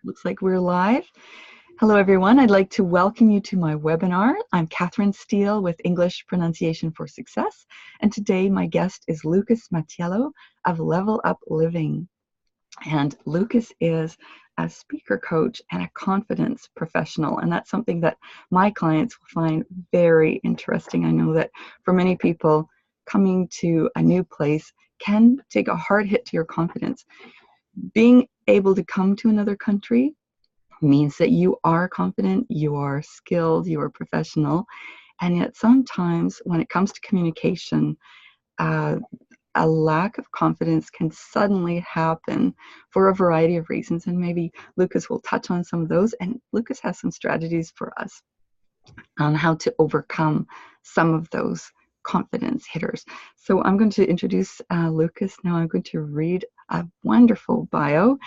Looks like we're live. Hello, everyone. I'd like to welcome you to my webinar. I'm Catherine Steele with English Pronunciation for Success. And today my guest is Lucas Mattiello of Level Up Living. And Lucas is a speaker coach and a confidence professional. And that's something that my clients will find very interesting. I know that for many people, coming to a new place can take a hard hit to your confidence. Being able to come to another country means that you are confident, you are skilled, you are professional, and yet sometimes when it comes to communication, a lack of confidence can suddenly happen for a variety of reasons, and maybe Lucas will touch on some of those, and Lucas has some strategies for us on how to overcome some of those confidence hitters. So I'm going to introduce Lucas now. I'm going to read a wonderful bio.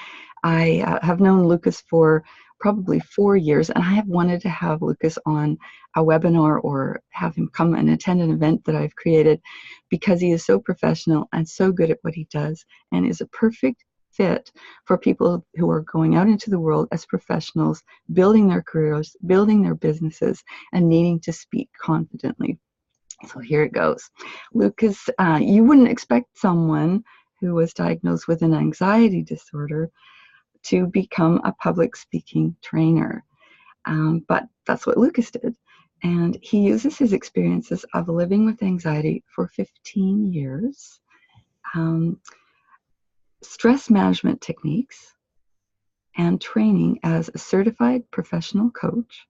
I have known Lucas for probably 4 years, and I have wanted to have Lucas on a webinar or have him come and attend an event that I've created because he is so professional and so good at what he does and is a perfect fit for people who are going out into the world as professionals, building their careers, building their businesses, and needing to speak confidently. So here it goes. Lucas, you wouldn't expect someone who was diagnosed with an anxiety disorder to become a public speaking trainer. But that's what Lucas did. And he uses his experiences of living with anxiety for 15 years, stress management techniques, and training as a certified professional coach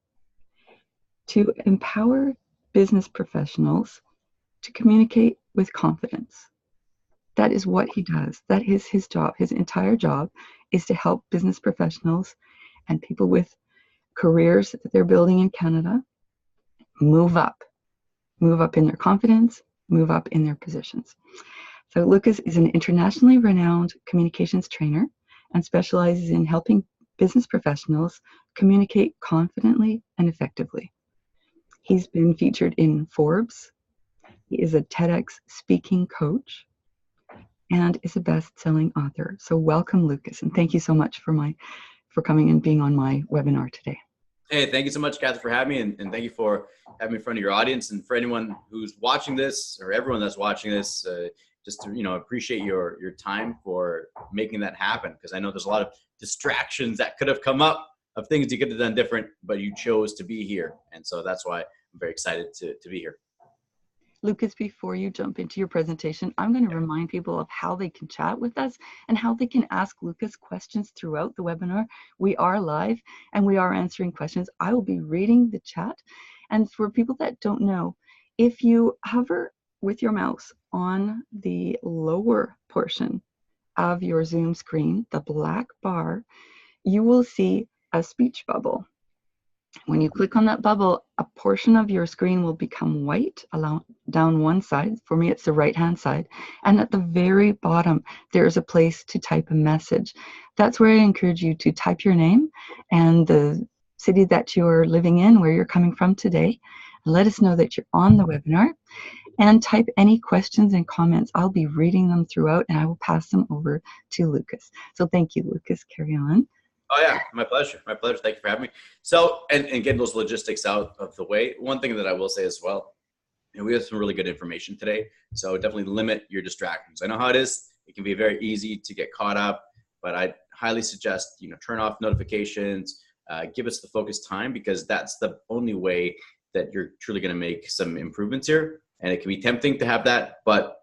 to empower business professionals to communicate with confidence. That is what he does. That is his job. His entire job is to help business professionals and people with careers that they're building in Canada move up in their confidence, move up in their positions. So Lucas is an internationally renowned communications trainer and specializes in helping business professionals communicate confidently and effectively. He's been featured in Forbes. He is a TEDx Speaking Coach and is a best-selling author. So welcome, Lucas, and thank you so much for coming and being on my webinar today. Hey, thank you so much, Catherine, for having me, and thank you for having me in front of your audience. And for anyone who's watching this, or everyone that's watching this, just to appreciate your time for making that happen, because I know there's a lot of distractions that could have come up of things you could have done different, but you chose to be here, and so that's why I'm very excited to be here. Lucas, before you jump into your presentation, I'm going to remind people of how they can chat with us and how they can ask Lucas questions throughout the webinar. We are live and we are answering questions. I will be reading the chat. And for people that don't know, if you hover with your mouse on the lower portion of your Zoom screen, the black bar, you will see a speech bubble. When you click on that bubble, a portion of your screen will become white down one side. For me, it's the right-hand side. And at the very bottom, there's a place to type a message. That's where I encourage you to type your name and the city that you're living in, where you're coming from today. Let us know that you're on the webinar. And type any questions and comments. I'll be reading them throughout, and I will pass them over to Lucas. So thank you, Lucas. Carry on. Oh yeah, my pleasure. My pleasure. Thank you for having me. So, and getting those logistics out of the way. One thing that I will say as well, we have some really good information today. So definitely limit your distractions. I know how it is. It can be very easy to get caught up, but I highly suggest, turn off notifications, give us the focused time, because that's the only way that you're truly going to make some improvements here. And it can be tempting to have that, but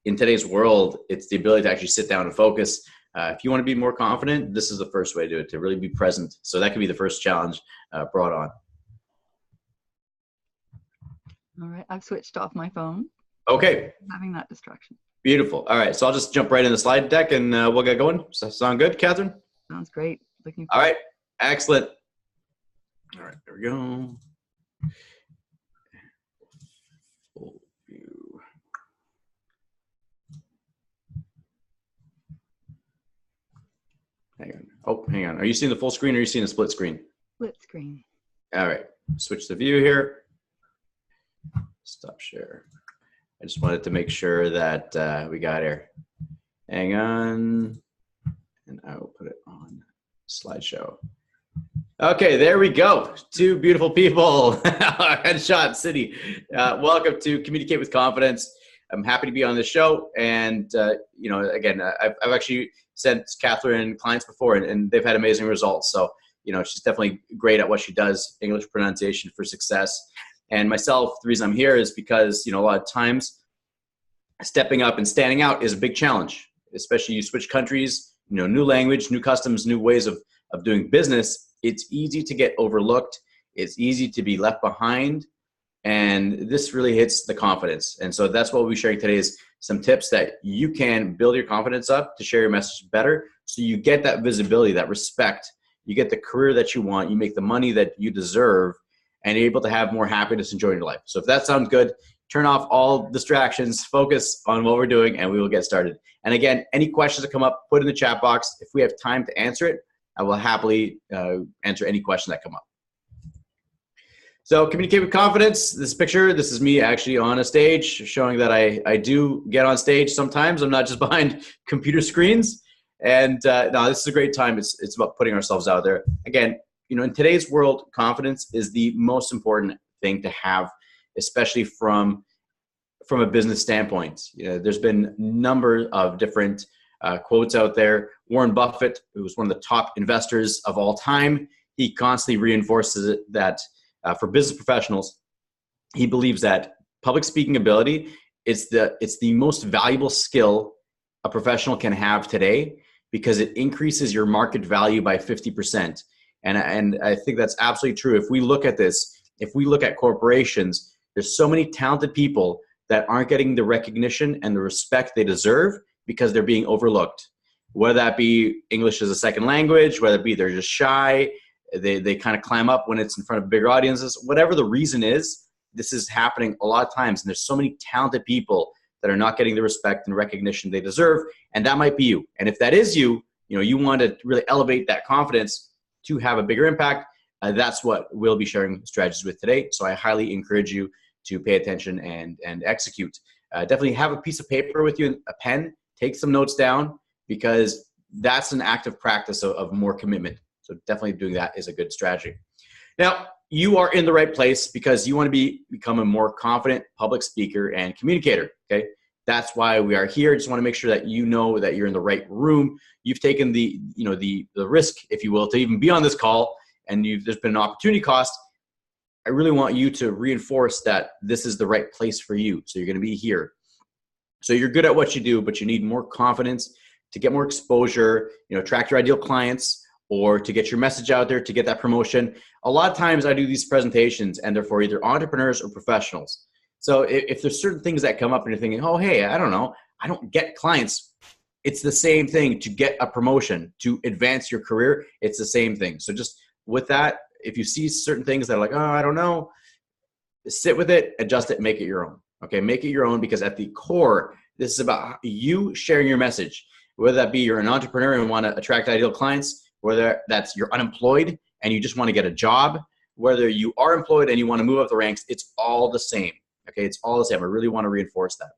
in today's world, it's the ability to actually sit down and focus. If you want to be more confident, this is the first way to do it, to really be present. So that can be the first challenge brought on. All right, I've switched off my phone. Okay. Having that distraction. Beautiful. All right, so I'll just jump right in the slide deck and we'll get going. Does that sound good, Catherine? Sounds great. Looking All right, excellent. All right, there we go. Full view. Hang on. Oh, hang on. Are you seeing the full screen or are you seeing a split screen? Split screen. All right. Switch the view here. Stop share. I just wanted to make sure that we got here. Hang on. And I will put it on slideshow. Okay, there we go. Two beautiful people. Headshot City. Welcome to Communicate with Confidence. I'm happy to be on the show. And, again, I've actually sent Catherine clients before, and they've had amazing results. So, she's definitely great at what she does, English pronunciation for success. And myself, the reason I'm here is because, a lot of times stepping up and standing out is a big challenge, especially you switch countries, new language, new customs, new ways of doing business. It's easy to get overlooked. It's easy to be left behind. And this really hits the confidence. And so that's what we'll be sharing today is some tips that you can build your confidence up to share your message better. So you get that visibility, that respect, you get the career that you want, you make the money that you deserve, and you're able to have more happiness and joy in your life. So if that sounds good, turn off all distractions, focus on what we're doing, and we will get started. And again, any questions that come up, put in the chat box. If we have time to answer it, I will happily answer any question that come up. So communicate with confidence. This picture, this is me actually on a stage showing that I do get on stage sometimes. I'm not just behind computer screens. And no, this is a great time. It's about putting ourselves out there. Again, in today's world, confidence is the most important thing to have, especially from a business standpoint. There's been a number of different quotes out there. Warren Buffett, who was one of the top investors of all time, he constantly reinforces it that for business professionals, he believes that public speaking ability is the most valuable skill a professional can have today because it increases your market value by 50%. And I think that's absolutely true. If we look at this, if we look at corporations, there's so many talented people that aren't getting the recognition and the respect they deserve because they're being overlooked. Whether that be English as a second language, whether it be they're just shy, they kind of clam up when it's in front of bigger audiences, whatever the reason is, this is happening a lot of times. And there's so many talented people that are not getting the respect and recognition they deserve. And that might be you. And if that is you, you want to really elevate that confidence to have a bigger impact. That's what we'll be sharing strategies with today. So I highly encourage you to pay attention and execute. Definitely have a piece of paper with you, a pen, take some notes down, because that's an active practice of more commitment. So definitely doing that is a good strategy. Now, you are in the right place because you want to become a more confident public speaker and communicator, okay? That's why we are here. Just want to make sure that you know that you're in the right room. You've taken the risk, if you will, to even be on this call, and there's been an opportunity cost. I really want you to reinforce that this is the right place for you. So you're going to be here. So you're good at what you do, but you need more confidence to get more exposure, attract your ideal clients, or to get your message out there, to get that promotion. A lot of times I do these presentations and they're for either entrepreneurs or professionals. So if there's certain things that come up and you're thinking, oh, hey, I don't know, I don't get clients. It's the same thing to get a promotion, to advance your career. It's the same thing. So just with that, if you see certain things that are like, oh, I don't know, sit with it, adjust it, make it your own. Okay, make it your own, because at the core, this is about you sharing your message, whether that be you're an entrepreneur and want to attract ideal clients, whether that's you're unemployed and you just want to get a job, whether you are employed and you want to move up the ranks, it's all the same. Okay, it's all the same. I really want to reinforce that.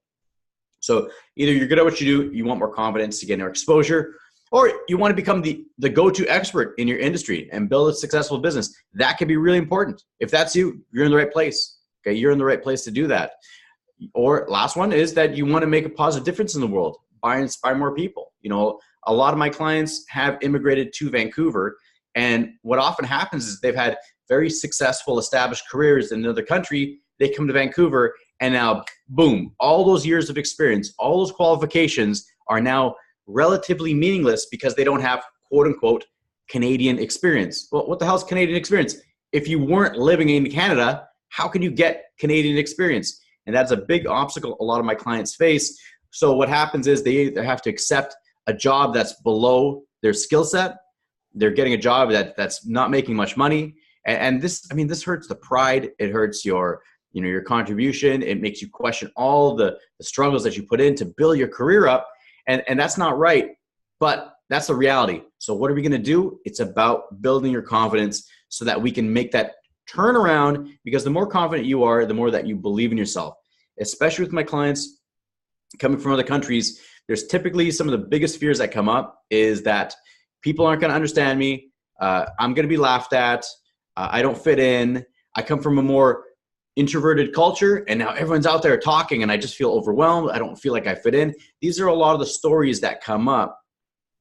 So either you're good at what you do, you want more confidence to get more exposure, or you want to become the go-to expert in your industry and build a successful business. That can be really important. If that's you, you're in the right place. Okay, you're in the right place to do that. Or last one is that you want to make a positive difference in the world by inspire more people. A lot of my clients have immigrated to Vancouver, and what often happens is they've had very successful established careers in another country. They come to Vancouver and now, boom, all those years of experience, all those qualifications are now relatively meaningless because they don't have quote unquote Canadian experience. Well, what the hell is Canadian experience? If you weren't living in Canada, how can you get Canadian experience? And that's a big obstacle a lot of my clients face. So what happens is they either have to accept a job that's below their skill set. They're getting a job that's not making much money. And this hurts the pride. It hurts your contribution. It makes you question all the struggles that you put in to build your career up. And that's not right, but that's the reality. So what are we going to do? It's about building your confidence so that we can make that turnaround, because the more confident you are, the more that you believe in yourself. Especially with my clients coming from other countries, there's typically some of the biggest fears that come up is that People aren't going to understand me. I'm going to be laughed at. I don't fit in. I come from a more introverted culture, and now everyone's out there talking and I just feel overwhelmed. I don't feel like I fit in. These are a lot of the stories that come up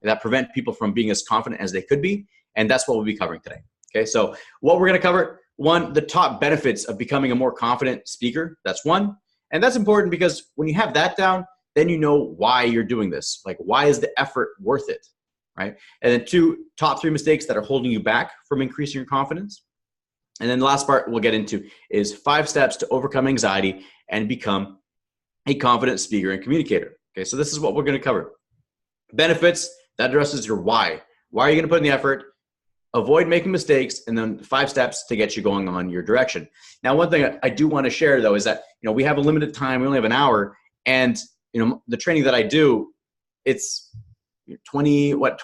that prevent people from being as confident as they could be. And that's what we'll be covering today. Okay, so what we're going to cover, one, the top benefits of becoming a more confident speaker. That's one. And that's important because when you have that down, then you know why you're doing this. Like, why is the effort worth it, right? And then two, top 3 mistakes that are holding you back from increasing your confidence. And then the last part we'll get into is 5 steps to overcome anxiety and become a confident speaker and communicator. Okay, so this is what we're going to cover. Benefits, that addresses your why. Why are you going to put in the effort? Avoid making mistakes, and then 5 steps to get you going on your direction. Now, one thing I do want to share though is that, we have a limited time. We only have an hour, and the training that I do, it's 24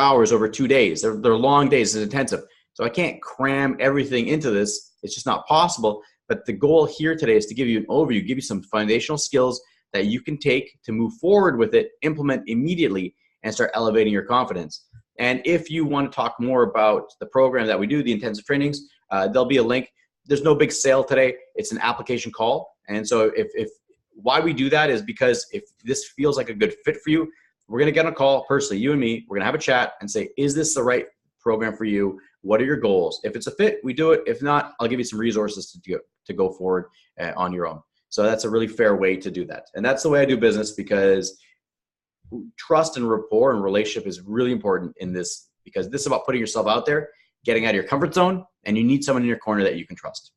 hours over 2 days. They're long days. It's intensive. So I can't cram everything into this. It's just not possible. But the goal here today is to give you an overview, give you some foundational skills that you can take to move forward with it, implement immediately, and start elevating your confidence. And if you want to talk more about the program that we do, the intensive trainings, there'll be a link. There's no big sale today. It's an application call. And so if why we do that is because if this feels like a good fit for you, we're going to get on a call personally, you and me. We're going to have a chat and say, is this the right program for you? What are your goals? If it's a fit, we do it. If not, I'll give you some resources to go forward on your own. So that's a really fair way to do that. And that's the way I do business, because trust and rapport and relationship is really important in this, because this is about putting yourself out there, getting out of your comfort zone, and you need someone in your corner that you can trust.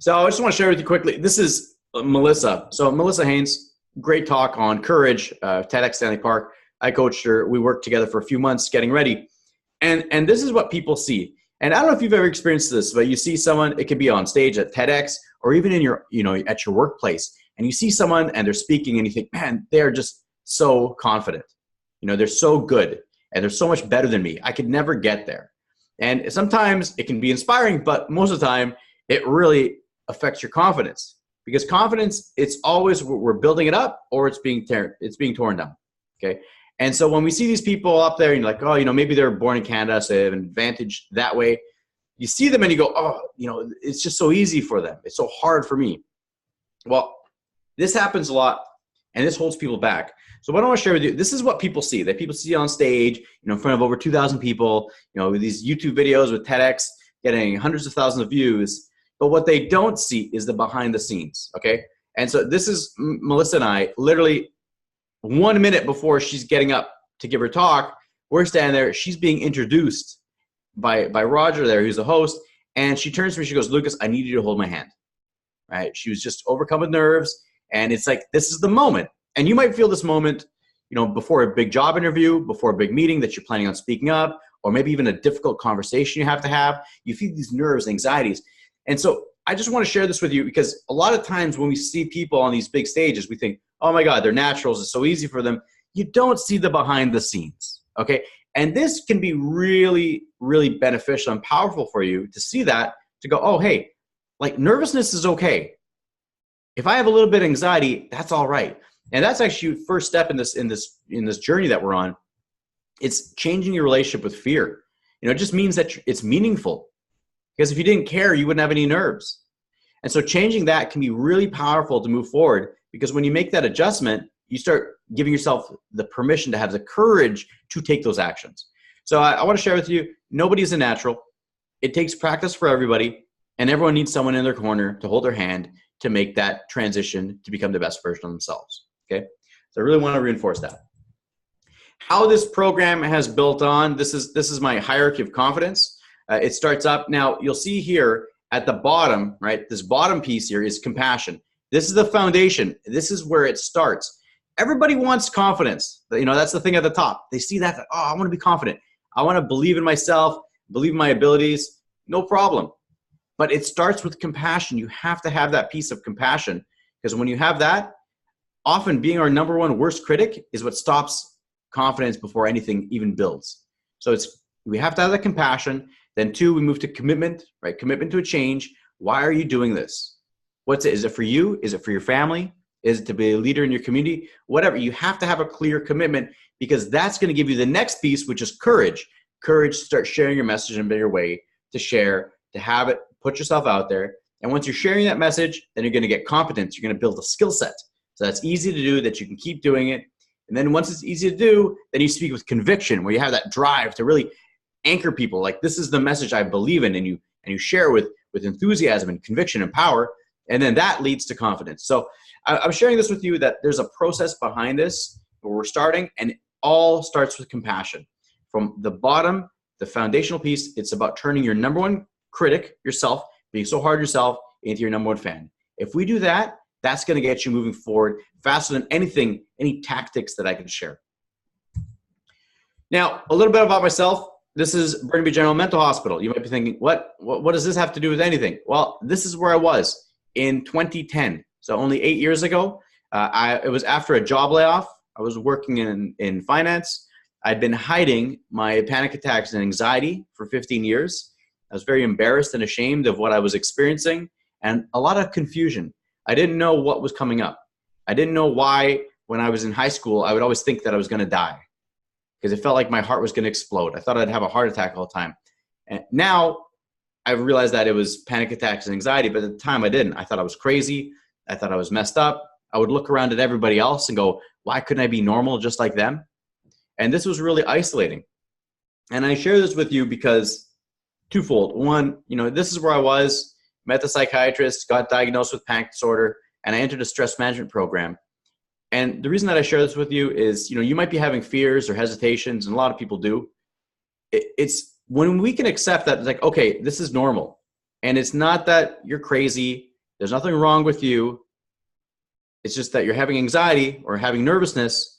So I just want to share with you quickly. This is Melissa. So Melissa Haynes, great talk on courage, TEDx Stanley Park. I coached her. We worked together for a few months getting ready. And this is what people see. And I don't know if you've ever experienced this, but you see someone, it could be on stage at TEDx or even in your, at your workplace, and you see someone and they're speaking and you think, man, they're just so confident. They're so good and they're so much better than me. I could never get there. And sometimes it can be inspiring, but most of the time it really affects your confidence, because confidence, it's always, we're building it up or it's being torn down. Okay. And so when we see these people up there and you're like, oh, maybe they're born in Canada, so they have an advantage that way. You see them and you go, oh, it's just so easy for them. It's so hard for me. Well, this happens a lot and this holds people back. So what I want to share with you, this is what people see. That people see on stage, in front of over 2,000 people, with these YouTube videos with TEDx getting hundreds of thousands of views. But what they don't see is the behind the scenes, okay? And so this is Melissa and I, literally 1 minute before she's getting up to give her talk, we're standing there. She's being introduced by Roger there, who's the host. And she turns to me, she goes, Lucas, I need you to hold my hand, right? She was just overcome with nerves. And it's like, this is the moment. And you might feel this moment, before a big job interview, before a big meeting that you're planning on speaking up, or maybe even a difficult conversation you have to have. You feel these nerves, anxieties. And so I just want to share this with you, because a lot of times when we see people on these big stages, we think, oh my God, they're naturals. It's so easy for them. You don't see the behind the scenes, okay? And this can be really, really beneficial and powerful for you to see that, to go, oh, hey, like nervousness is okay. If I have a little bit of anxiety, that's all right. And that's actually the first step in this journey that we're on. It's changing your relationship with fear. It just means that it's meaningful, because if you didn't care, you wouldn't have any nerves. And so changing that can be really powerful to move forward, because when you make that adjustment, you start giving yourself the permission to have the courage to take those actions. So I want to share with you, nobody's a natural. It takes practice for everybody, and everyone needs someone in their corner to hold their hand to make that transition to become the best version of themselves. Okay, so I really want to reinforce that. How this program has built on, this is my hierarchy of confidence. It starts up, now you'll see here at the bottom, right? This bottom piece here is compassion. This is the foundation. This is where it starts. Everybody wants confidence. That's the thing at the top. They see that, oh, I want to be confident. I want to believe in myself, believe in my abilities. No problem. But it starts with compassion. You have to have that piece of compassion, because when you have that, often being our number one worst critic is what stops confidence before anything even builds. So we have to have that compassion. Then 2, we move to commitment, right? Commitment to a change. Why are you doing this? What's it? Is it for you? Is it for your family? Is it to be a leader in your community? Whatever. You have to have a clear commitment, because that's going to give you the next piece, which is courage. Courage to start sharing your message in a bigger way, to share, to have it, put yourself out there. And once you're sharing that message, then you're going to get competence. You're going to build a skill set. So that's easy to do, that you can keep doing it. And then once it's easy to do, then you speak with conviction, where you have that drive to really anchor people. Like, this is the message I believe in, and you share with enthusiasm and conviction and power. And then that leads to confidence. So I'm sharing this with you, that there's a process behind this where we're starting, and it all starts with compassion. From the bottom, the foundational piece, it's about turning your number one critic, yourself, being so hard on yourself, into your number one fan. If we do that, that's going to get you moving forward faster than anything, any tactics that I can share. Now, a little bit about myself. This is Burnaby General Mental Hospital. You might be thinking, what does this have to do with anything? Well, this is where I was in 2010. So only 8 years ago. It was after a job layoff. I was working in finance. I'd been hiding my panic attacks and anxiety for 15 years. I was very embarrassed and ashamed of what I was experiencing, and a lot of confusion. I didn't know what was coming up. I didn't know why, when I was in high school, I would always think that I was going to die, because it felt like my heart was going to explode. I thought I'd have a heart attack all the time. And now I've realized that it was panic attacks and anxiety, but at the time I didn't. I thought I was crazy. I thought I was messed up. I would look around at everybody else and go, why couldn't I be normal just like them? And this was really isolating. And I share this with you because twofold. One, this is where I was, met the psychiatrist, got diagnosed with panic disorder, and I entered a stress management program. And the reason that I share this with you is, you might be having fears or hesitations, and a lot of people do. It's when we can accept that, it's like, okay, this is normal. And it's not that you're crazy. There's nothing wrong with you. It's just that you're having anxiety or having nervousness.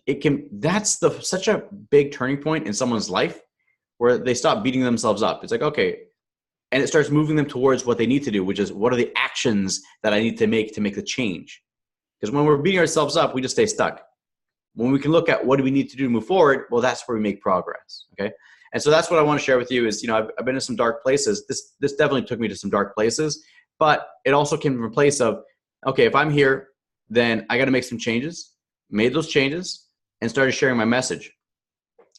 That's such a big turning point in someone's life, where they stop beating themselves up. It's like, okay. And it starts moving them towards what they need to do, which is, what are the actions that I need to make the change? Because when we're beating ourselves up, we just stay stuck. When we can look at what do we need to do to move forward, well, that's where we make progress, okay? And so that's what I want to share with you is, I've been in some dark places. This definitely took me to some dark places, but it also came from a place of, okay, if I'm here, then I got to make some changes. Made those changes and started sharing my message.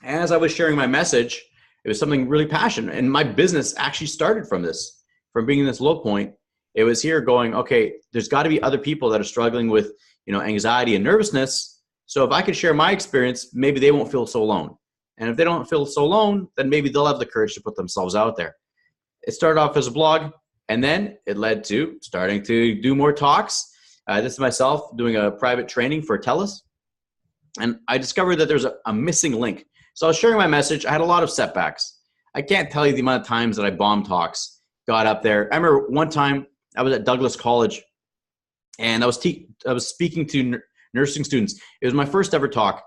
And as I was sharing my message, it was something really passionate. And my business actually started from being in this low point. It was here going, okay, there's got to be other people that are struggling with, anxiety and nervousness. So if I could share my experience, maybe they won't feel so alone. And if they don't feel so alone, then maybe they'll have the courage to put themselves out there. It started off as a blog, and then it led to starting to do more talks. This is myself doing a private training for TELUS. And I discovered that there's a missing link. So I was sharing my message. I had a lot of setbacks. I can't tell you the amount of times that I bombed talks, got up there. I remember one time I was at Douglas College, and I was speaking to nursing students. It was my first ever talk.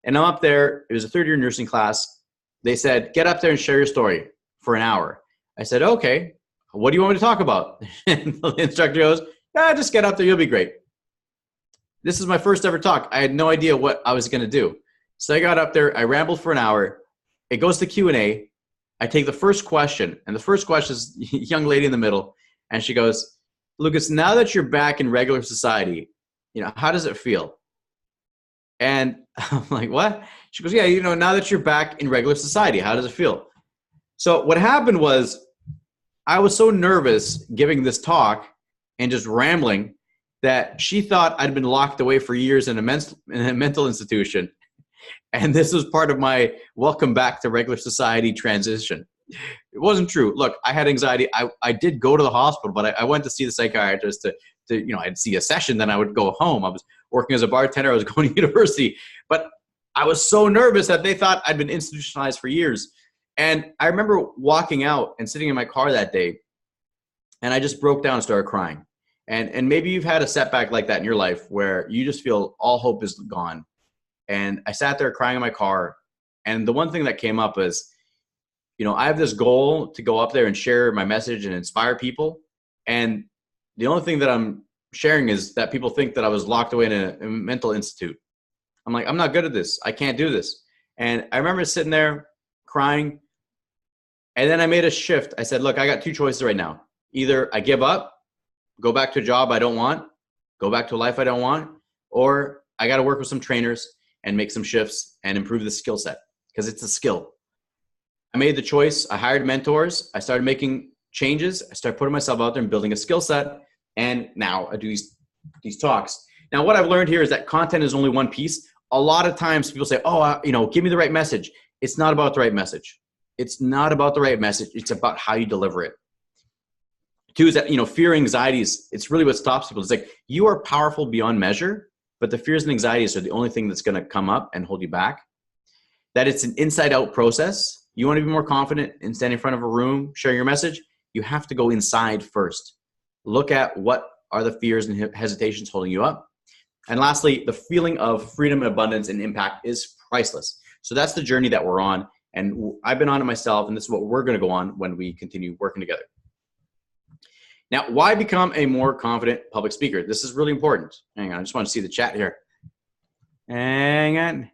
And I'm up there. It was a third-year nursing class. They said, get up there and share your story for an hour. I said, okay, what do you want me to talk about? And the instructor goes, just get up there. You'll be great. This is my first ever talk. I had no idea what I was going to do. So I got up there. I rambled for an hour. It goes to Q&A. I take the first question, and the first question is a young lady in the middle, and she goes, Lucas, now that you're back in regular society, how does it feel? And I'm like, what? She goes, yeah, now that you're back in regular society, how does it feel? So what happened was, I was so nervous giving this talk and just rambling that she thought I'd been locked away for years in a mental institution. And this was part of my welcome back to regular society transition. It wasn't true. Look, I had anxiety. I did go to the hospital, but I went to see the psychiatrist I'd see a session, then I would go home. I was working as a bartender. I was going to university, but I was so nervous that they thought I'd been institutionalized for years. And I remember walking out and sitting in my car that day, and I just broke down and started crying. And maybe you've had a setback like that in your life where you just feel all hope is gone. And I sat there crying in my car. And the one thing that came up is, I have this goal to go up there and share my message and inspire people. And the only thing that I'm sharing is that people think that I was locked away in a mental institute. I'm like, I'm not good at this. I can't do this. And I remember sitting there crying. And then I made a shift. I said, look, I got two choices right now. Either I give up, go back to a job I don't want, go back to a life I don't want, or I got to work with some trainers and make some shifts and improve the skill set, because it's a skill. I made the choice. I hired mentors. I started making changes. I started putting myself out there and building a skill set. And now I do these talks. Now, what I've learned here is that content is only one piece. A lot of times people say, oh, give me the right message. It's not about the right message. It's not about the right message. It's about how you deliver it. Two is that, fear, anxieties, it's really what stops people. It's like, you are powerful beyond measure, but the fears and anxieties are the only thing that's going to come up and hold you back. That it's an inside out process. You want to be more confident in standing in front of a room, sharing your message. You have to go inside first. Look at what are the fears and hesitations holding you up. And lastly, the feeling of freedom, abundance, and impact is priceless. So that's the journey that we're on. And I've been on it myself, and this is what we're going to go on when we continue working together. Now, why become a more confident public speaker? This is really important. Hang on, I just want to see the chat here. Hang on.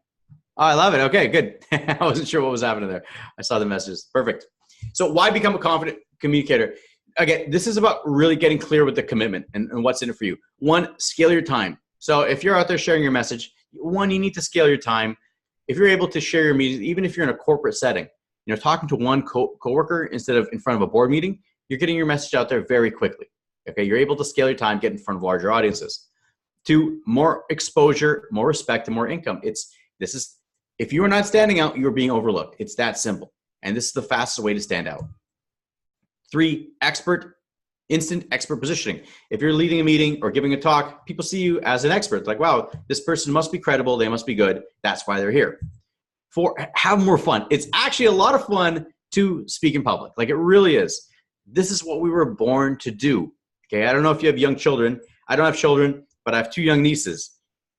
Oh, I love it. Okay, good. I wasn't sure what was happening there. I saw the messages. Perfect. So why become a confident communicator? Again, this is about really getting clear with the commitment and what's in it for you. One, scale your time. So if you're out there sharing your message, one, you need to scale your time. If you're able to share your meetings, even if you're in a corporate setting, talking to one coworker instead of in front of a board meeting, you're getting your message out there very quickly. Okay, you're able to scale your time, get in front of larger audiences. Two, more exposure, more respect, and more income. If you are not standing out, you're being overlooked. It's that simple. And this is the fastest way to stand out. Three, instant expert positioning. If you're leading a meeting or giving a talk, people see you as an expert. Like, wow, this person must be credible. They must be good. That's why they're here. Four, have more fun. It's actually a lot of fun to speak in public. Like, it really is. This is what we were born to do. Okay, I don't know if you have young children. I don't have children, but I have two young nieces.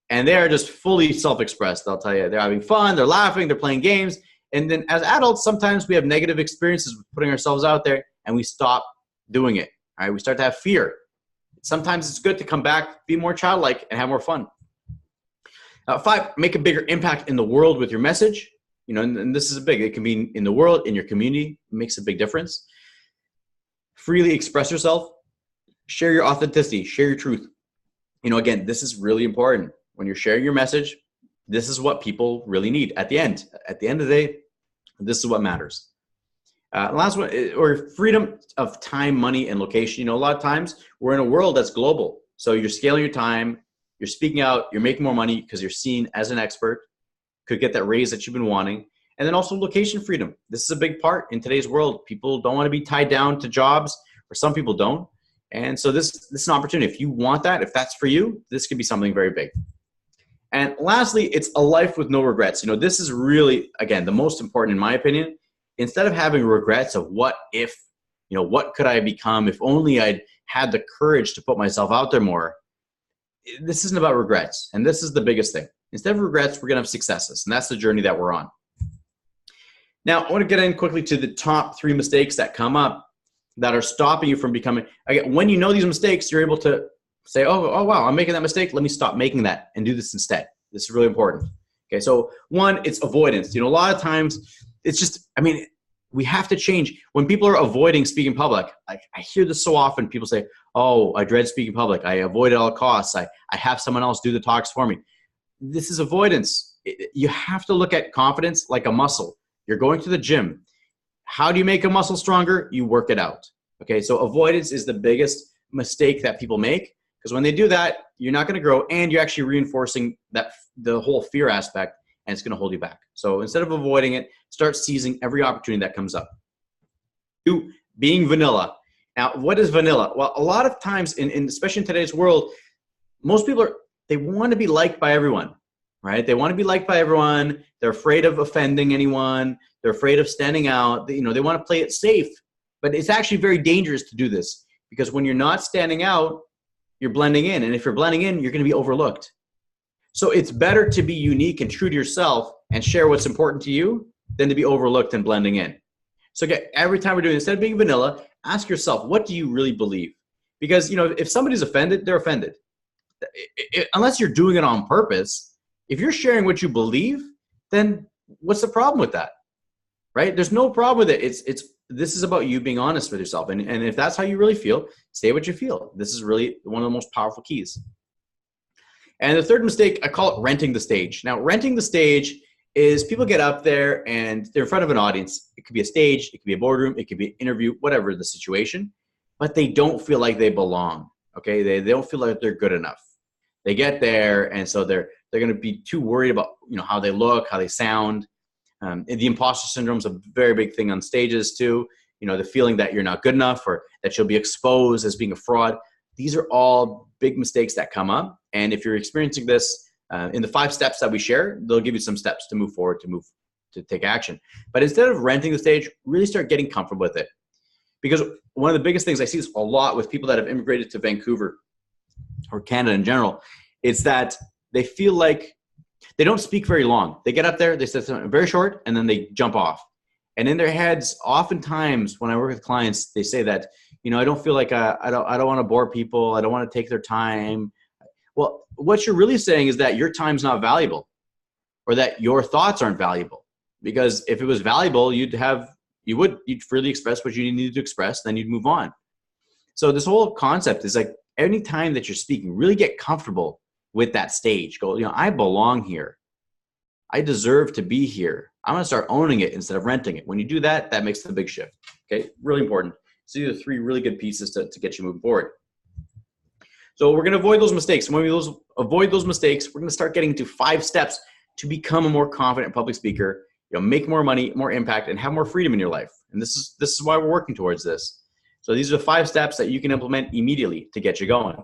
And they are just fully self-expressed. I'll tell you, they're having fun, they're laughing, they're playing games. And then as adults, sometimes we have negative experiences with putting ourselves out there and we stop doing it. All right, we start to have fear. Sometimes it's good to come back, be more childlike, and have more fun. Five, make a bigger impact in the world with your message. And this is it can be in the world, in your community. It makes a big difference. Freely express yourself. Share your authenticity. Share your truth. Again, this is really important. When you're sharing your message, this is what people really need at the end. At the end of the day, this is what matters. Last one, or freedom of time, money, and location. A lot of times we're in a world that's global. So you're scaling your time, you're speaking out, you're making more money because you're seen as an expert, could get that raise that you've been wanting. And then also location freedom. This is a big part in today's world. People don't want to be tied down to jobs, or some people don't. And so this is an opportunity. If you want that, if that's for you, this could be something very big. And lastly, it's a life with no regrets. This is really, again, the most important in my opinion. Instead of having regrets of what if, what could I become if only I'd had the courage to put myself out there more. This isn't about regrets. And this is the biggest thing. Instead of regrets, we're going to have successes. And that's the journey that we're on. Now, I want to get in quickly to the top 3 mistakes that come up that are stopping you from becoming, again, when you know these mistakes, you're able to say, oh, wow, I'm making that mistake. Let me stop making that and do this instead. This is really important. Okay, so one, it's avoidance. A lot of times it's just, we have to change. When people are avoiding speaking public, I hear this so often. People say, oh, I dread speaking public. I avoid it at all costs. I have someone else do the talks for me. This is avoidance. You have to look at confidence like a muscle. You're going to the gym. How do you make a muscle stronger? You work it out. Okay, so avoidance is the biggest mistake that people make, because when they do that, you're not going to grow, and you're actually reinforcing the whole fear aspect, and it's going to hold you back. So instead of avoiding it, start seizing every opportunity that comes up. 2, being vanilla. Now, what is vanilla? Well, a lot of times, especially in today's world, most people they want to be liked by everyone, right? They want to be liked by everyone. They're afraid of offending anyone. They're afraid of standing out. They want to play it safe, but it's actually very dangerous to do this, because when you're not standing out, you're blending in. And if you're blending in, you're going to be overlooked. So it's better to be unique and true to yourself and share what's important to you than to be overlooked and blending in. So again, every time we're doing, instead of being vanilla, ask yourself, what do you really believe? Because, if somebody's offended, they're offended. Unless you're doing it on purpose, if you're sharing what you believe, then what's the problem with that? Right? There's no problem with it. This is about you being honest with yourself. And if that's how you really feel, say what you feel. This is really one of the most powerful keys. And the third mistake, I call it renting the stage. Now, renting the stage is people get up there and they're in front of an audience. It could be a stage, it could be a boardroom, it could be an interview, whatever the situation, but they don't feel like they belong, okay? They don't feel like they're good enough. They get there, and so they're going to be too worried about, how they look, how they sound. And the imposter syndrome is a very big thing on stages too. The feeling that you're not good enough or that you'll be exposed as being a fraud. These are all big mistakes that come up. And if you're experiencing this in the 5 steps that we share, they'll give you some steps to move forward, to take action. But instead of renting the stage, really start getting comfortable with it. Because one of the biggest things I see this a lot with people that have immigrated to Vancouver or Canada in general, it's that they feel like they don't speak very long. They get up there, they say something very short, and then they jump off. And in their heads, oftentimes when I work with clients, they say that, I don't feel like I don't want to bore people. I don't want to take their time. Well, what you're really saying is that your time's not valuable, or that your thoughts aren't valuable. Because if it was valuable, you'd freely express what you needed to express, then you'd move on. So this whole concept is like, any time that you're speaking, really get comfortable with that stage. Go, I belong here. I deserve to be here. I'm going to start owning it instead of renting it. When you do that, that makes the big shift. Okay, really important. So these are 3 really good pieces to get you moving forward. So we're going to avoid those mistakes. And when we avoid those mistakes, we're going to start getting to 5 steps to become a more confident public speaker, make more money, more impact, and have more freedom in your life. And this is why we're working towards this. So these are the 5 steps that you can implement immediately to get you going.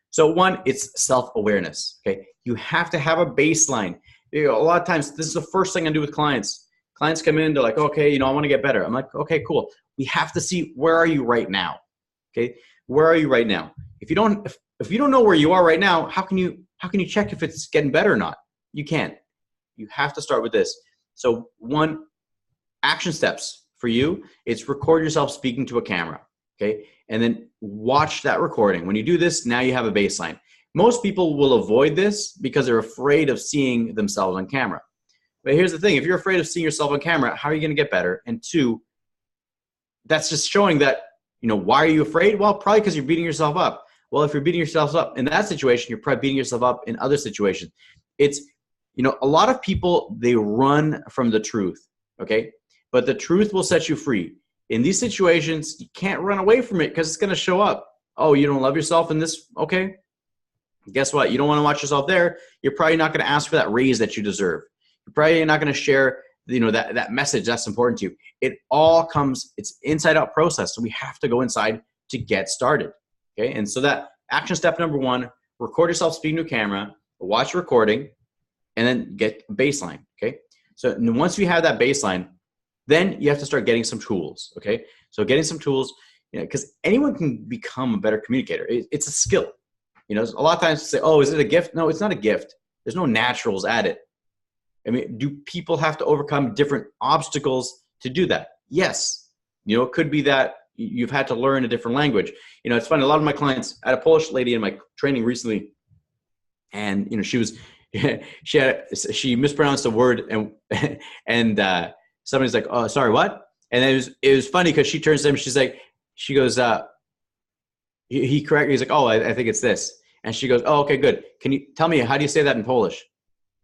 So 1, it's self-awareness. Okay, you have to have a baseline. A lot of times, this is the first thing I do with clients. Clients come in, they're like, okay, I want to get better. I'm like, okay, cool. We have to see, where are you right now? Okay, where are you right now? If you don't know where you are right now, how can you check if it's getting better or not? You can't. You have to start with this. So 1, action steps for you, it's record yourself speaking to a camera. Okay, and then watch that recording. When you do this, now you have a baseline. Most people will avoid this because they're afraid of seeing themselves on camera. But here's the thing, if you're afraid of seeing yourself on camera, how are you going to get better? And 2, that's just showing that, why are you afraid? Well, probably because you're beating yourself up. Well, if you're beating yourself up in that situation, you're probably beating yourself up in other situations. It's, a lot of people, they run from the truth, okay? But the truth will set you free. In these situations, you can't run away from it because it's going to show up. Oh, you don't love yourself in this? Okay. Guess what? You don't want to watch yourself there. You're probably not going to ask for that raise that you deserve. You're probably not going to share, that message that's important to you. It all comes, it's inside out process. So we have to go inside to get started. Okay. And so that action step number 1, record yourself speaking to a camera, watch recording, and then get a baseline. Okay. So once you have that baseline, then you have to start getting some tools. Okay. So getting some tools, because anyone can become a better communicator. It's a skill. A lot of times they say, oh, is it a gift? No, it's not a gift. There's no naturals at it. I mean, do people have to overcome different obstacles to do that? Yes. It could be that you've had to learn a different language. It's funny. A lot of my clients, I had a Polish lady in my training recently, and she was, she mispronounced a word, and somebody's like, oh, sorry, what? And it was funny because she turns to him, she goes, he corrected, he's like, oh, I think it's this. And she goes, oh, okay, good. Can you tell me, how do you say that in Polish?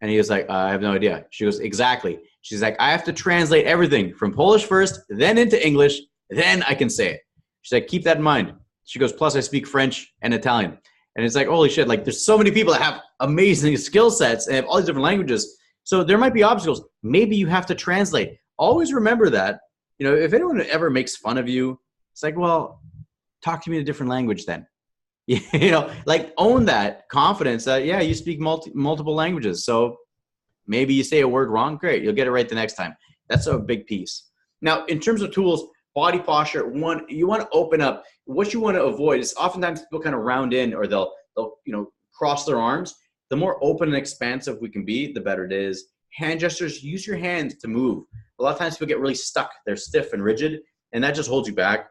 And he was like, I have no idea. She goes, exactly. She's like, I have to translate everything from Polish first, then into English, then I can say it. She's like, keep that in mind. She goes, plus I speak French and Italian. And it's like, holy shit, like there's so many people that have amazing skill sets and have all these different languages. So there might be obstacles. Maybe you have to translate. Always remember that, if anyone ever makes fun of you, it's like, well, talk to me in a different language then. Like own that confidence that, yeah, you speak multiple languages. So maybe you say a word wrong. Great. You'll get it right the next time. That's a big piece. Now, in terms of tools, body posture, you want to open up. What you want to avoid is oftentimes people kind of round in, or they'll cross their arms. The more open and expansive we can be, the better it is. Hand gestures, use your hands to move. A lot of times people get really stuck. They're stiff and rigid, and that just holds you back.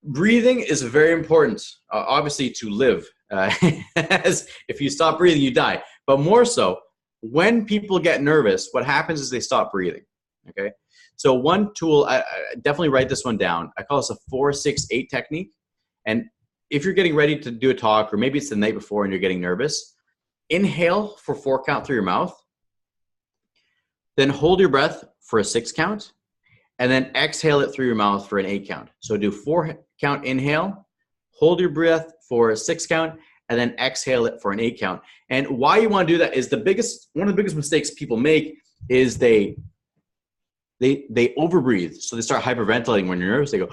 Breathing is very important, obviously, to live. As if you stop breathing, you die. But more so, when people get nervous, what happens is they stop breathing. Okay. So one tool, I definitely write this one down. I call this a 4-6-8 technique. And if you're getting ready to do a talk, or maybe it's the night before and you're getting nervous, inhale for 4 count through your mouth, then hold your breath for a 6 count, and then exhale it through your mouth for an 8 count. So do 4 count inhale, hold your breath for a 6 count, and then exhale it for an 8 count. And why you want to do that is one of the biggest mistakes people make is they overbreathe. So they start hyperventilating when you're nervous. They go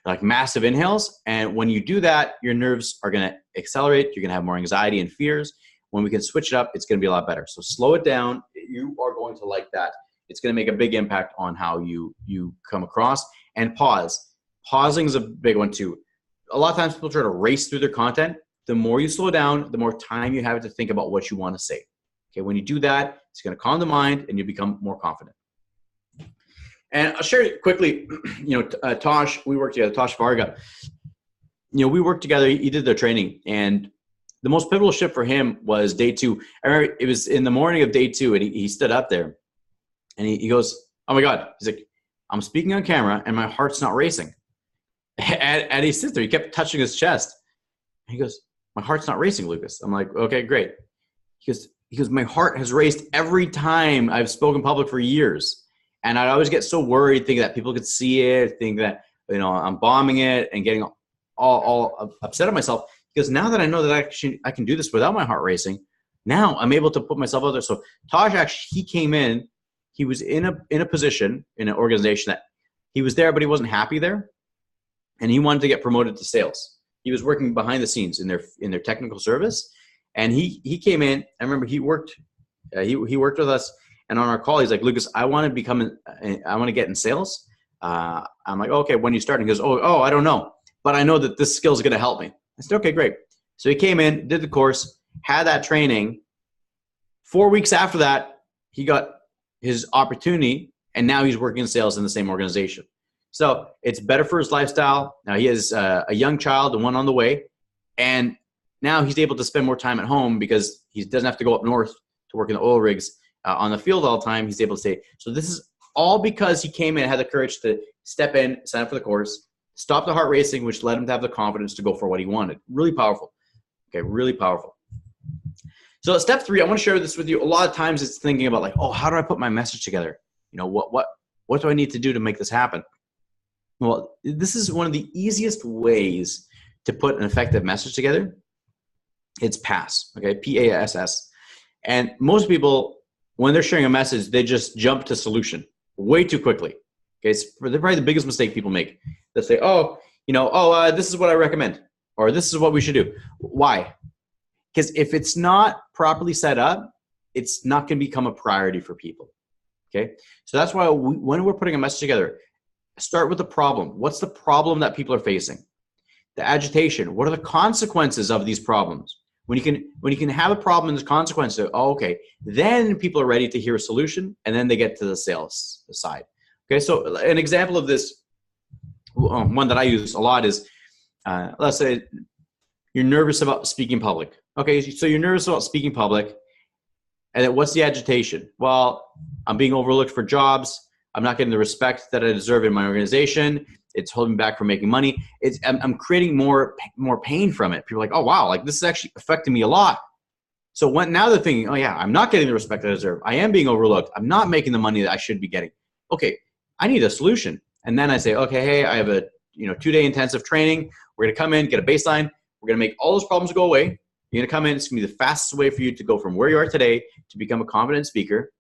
like massive inhales. And when you do that, your nerves are going to accelerate. You're going to have more anxiety and fears. When we can switch it up, it's going to be a lot better. So slow it down. You are going to like that. It's going to make a big impact on how you come across. And pause. Pausing is a big one too. A lot of times people try to race through their content. The more you slow down, the more time you have to think about what you want to say. Okay, when you do that, it's going to calm the mind and you become more confident. And I'll share it quickly. Tosh, we worked together. Tosh Varga. We worked together. He did the training, and the most pivotal shift for him was day 2. I remember it was in the morning of day 2, and he stood up there, and he goes, "Oh my God!" He's like, "I'm speaking on camera, and my heart's not racing." And he sits there. He kept touching his chest. He goes, "My heart's not racing, Lucas." I'm like, "Okay, great." He goes, "My heart has raced every time I've spoken public for years. And I'd always get so worried, thinking that people could see it, think that, I'm bombing it and getting all upset at myself. Because now that I know that I can do this without my heart racing, now I'm able to put myself out there." So Taj, actually, he came in, he was in a position, in an organization that he was there, but he wasn't happy there. And he wanted to get promoted to sales. He was working behind the scenes in their technical service. And he came in, I remember he worked with us. And on our call, he's like, "Lucas, I want to get in sales." I'm like, "Okay, when you start?" And he goes, oh, I don't know, but I know that this skill is going to help me. I said, "Okay, great." So he came in, did the course, had that training. 4 weeks after that, he got his opportunity, and now he's working in sales in the same organization. So it's better for his lifestyle. Now he has a young child, the one on the way, and now he's able to spend more time at home because he doesn't have to go up north to work in the oil rigs on the field all the time. He's able to stay. So this is all because he came in and had the courage to step in, sign up for the course, stop the heart racing, which led him to have the confidence to go for what he wanted. Really powerful. Okay, really powerful. So step 3, I want to share this with you. A lot of times it's thinking about like, how do I put my message together? What do I need to do to make this happen? Well, this is one of the easiest ways to put an effective message together. It's PASS, okay, PASS. And most people, when they're sharing a message, they just jump to solution way too quickly. Okay, it's probably the biggest mistake people make. They say, this is what I recommend, or this is what we should do. Why? Because if it's not properly set up, it's not going to become a priority for people. Okay, so that's why when we're putting a message together, start with the problem. What's the problem that people are facing? The agitation. What are the consequences of these problems? When you can have a problem and there's consequences, okay, then people are ready to hear a solution, and then they get to the sales side. Okay, so an example of this, one that I use a lot is, let's say you're nervous about speaking public. Okay, so you're nervous about speaking public, and then what's the agitation? Well, I'm being overlooked for jobs. I'm not getting the respect that I deserve in my organization. It's holding me back from making money. I'm creating more pain from it. People are like, "Oh wow, like this is actually affecting me a lot." So now they're thinking, "Oh yeah, I'm not getting the respect that I deserve. I am being overlooked. I'm not making the money that I should be getting. Okay, I need a solution." And then I say, "Okay, hey, I have a 2-day intensive training. We're gonna come in, get a baseline. We're gonna make all those problems go away. You're gonna come in. It's gonna be the fastest way for you to go from where you are today to become a confident speaker."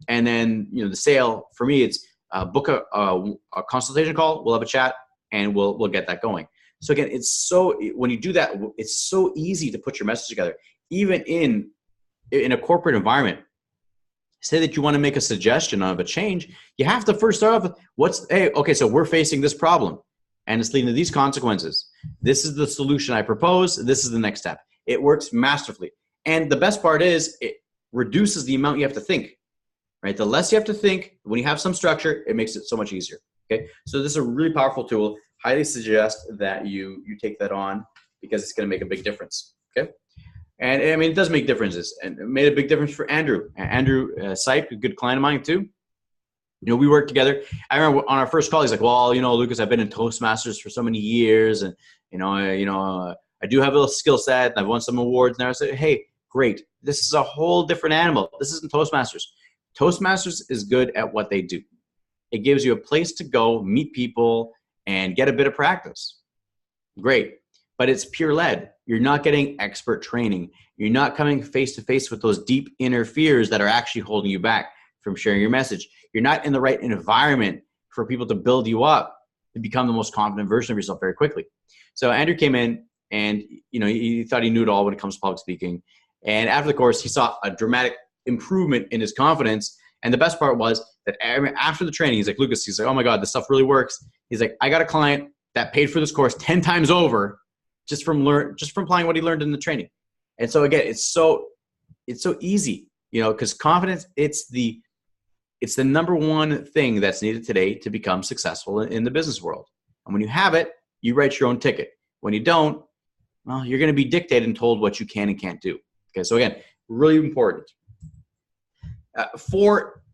And then the sale for me, it's book a consultation call. We'll have a chat, and we'll get that going. So again, when you do that, it's so easy to put your message together, even in a corporate environment. Say that you want to make a suggestion of a change, you have to first start off with so we're facing this problem, and it's leading to these consequences. This is the solution I propose. This is the next step. It works masterfully, and the best part is it reduces the amount you have to think. Right? The less you have to think, when you have some structure, it makes it so much easier. Okay, so this is a really powerful tool. Highly suggest that you take that on, because it's going to make a big difference. Okay, and I mean, it does make differences, and it made a big difference for Andrew. Andrew Sipe, a good client of mine too. We worked together. I remember on our first call, he's like, "Well, Lucas, I've been in Toastmasters for so many years, and I do have a little skill set, and I've won some awards. And I say, hey, great. This is a whole different animal. This isn't Toastmasters. Toastmasters is good at what they do. It gives you a place to go, meet people, and get a bit of practice. Great. But it's peer led. You're not getting expert training. You're not coming face to face with those deep inner fears that are actually holding you back from sharing your message. You're not in the right environment for people to build you up to become the most confident version of yourself very quickly. So Andrew came in and, he thought he knew it all when it comes to public speaking. And after the course, he saw a dramatic improvement in his confidence. And the best part was that after the training, he's like, Lucas, he's like, oh my God, this stuff really works. He's like, I got a client that paid for this course 10 times over just from applying what he learned in the training. And so again, it's so easy, because confidence, it's the number one thing that's needed today to become successful in the business world. And when you have it, you write your own ticket. When you don't, well, you're going to be dictated and told what you can and can't do. Okay, so again, really important.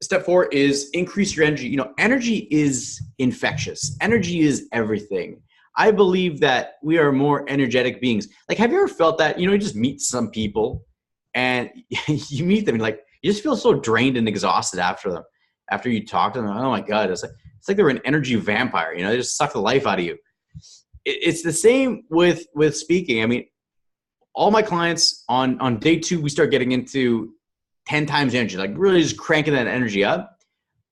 Step 4 is increase your energy. Energy is infectious. Energy is everything. I believe that we are more energetic beings. Like, have you ever felt that? You just meet some people and you meet them and you just feel so drained and exhausted after them. After you talk to them, oh my God, it's like they're an energy vampire. They just suck the life out of you. It's the same with speaking. I mean, all my clients on day 2, we start getting into 10 times energy, like really just cranking that energy up.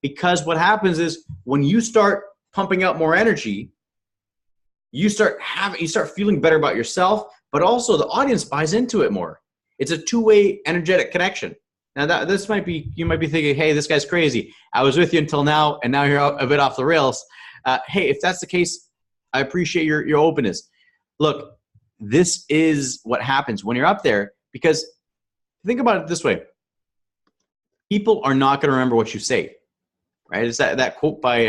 Because what happens is when you start pumping out more energy, you start feeling better about yourself, but also the audience buys into it more. It's a two-way energetic connection. Now you might be thinking, hey, this guy's crazy. I was with you until now, and now you're a bit off the rails. Hey, if that's the case, I appreciate your openness. Look, this is what happens when you're up there, because think about it this way. People are not going to remember what you say, right? It's that quote by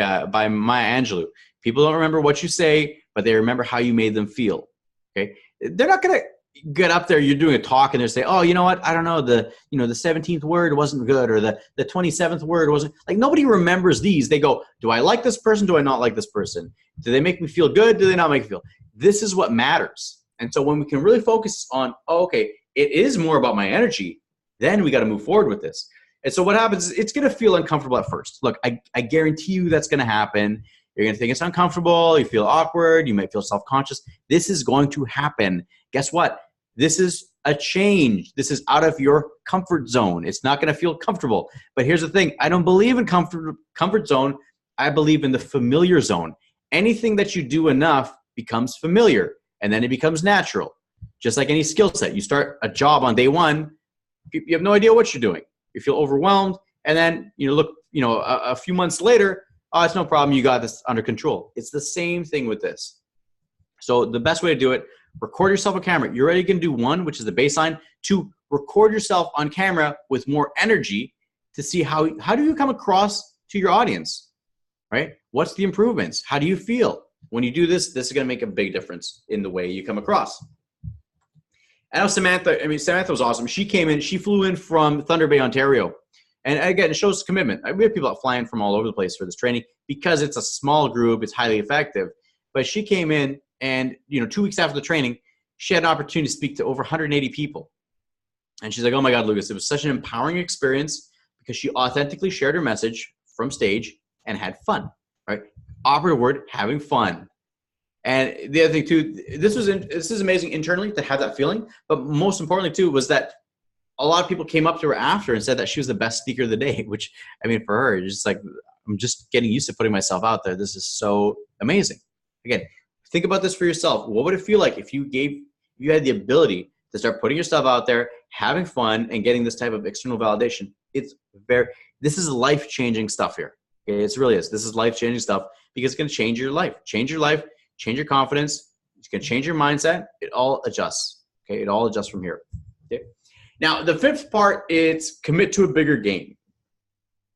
Maya Angelou. People don't remember what you say, but they remember how you made them feel, okay? They're not going to get up there, you're doing a talk, and they say, oh, you know what? I don't know, the 17th word wasn't good, or the 27th word wasn't, nobody remembers these. They go, do I like this person? Do I not like this person? Do they make me feel good? Do they not make me feel? This is what matters. And so when we can really focus on, okay, it is more about my energy, then we got to move forward with this. And so what happens is it's going to feel uncomfortable at first. Look, I guarantee you that's going to happen. You're going to think it's uncomfortable. You feel awkward. You might feel self-conscious. This is going to happen. Guess what? This is a change. This is out of your comfort zone. It's not going to feel comfortable. But here's the thing. I don't believe in comfort zone. I believe in the familiar zone. Anything that you do enough becomes familiar, and then it becomes natural. Just like any skill set. You start a job on day 1. You have no idea what you're doing. You feel overwhelmed, and then a few months later, oh, it's no problem. You got this under control. It's the same thing with this. So the best way to do it, record yourself on camera. You're already going to do 1, which is the baseline. 2, record yourself on camera with more energy to see how do you come across to your audience, right? What's the improvements? How do you feel? When you do this, this is going to make a big difference in the way you come across. I know Samantha was awesome. She came in, she flew in from Thunder Bay, Ontario. And again, it shows commitment. We have people that fly in from all over the place for this training because it's a small group, it's highly effective. But she came in and, 2 weeks after the training, she had an opportunity to speak to over 180 people. And she's like, oh my God, Lucas, it was such an empowering experience because she authentically shared her message from stage and had fun, right? Operative word, having fun. And the other thing too, this is amazing internally to have that feeling, but most importantly too was that a lot of people came up to her after and said that she was the best speaker of the day, which, for her, it's just I'm just getting used to putting myself out there. This is so amazing. Again, think about this for yourself. What would it feel like if you had the ability to start putting yourself out there, having fun, and getting this type of external validation? This is life-changing stuff here. Okay, it really is. This is life-changing stuff because it's going to change your life, change your confidence. It's going to change your mindset. It all adjusts. Okay, it all adjusts from here. Okay. Now, the 5th part is commit to a bigger game.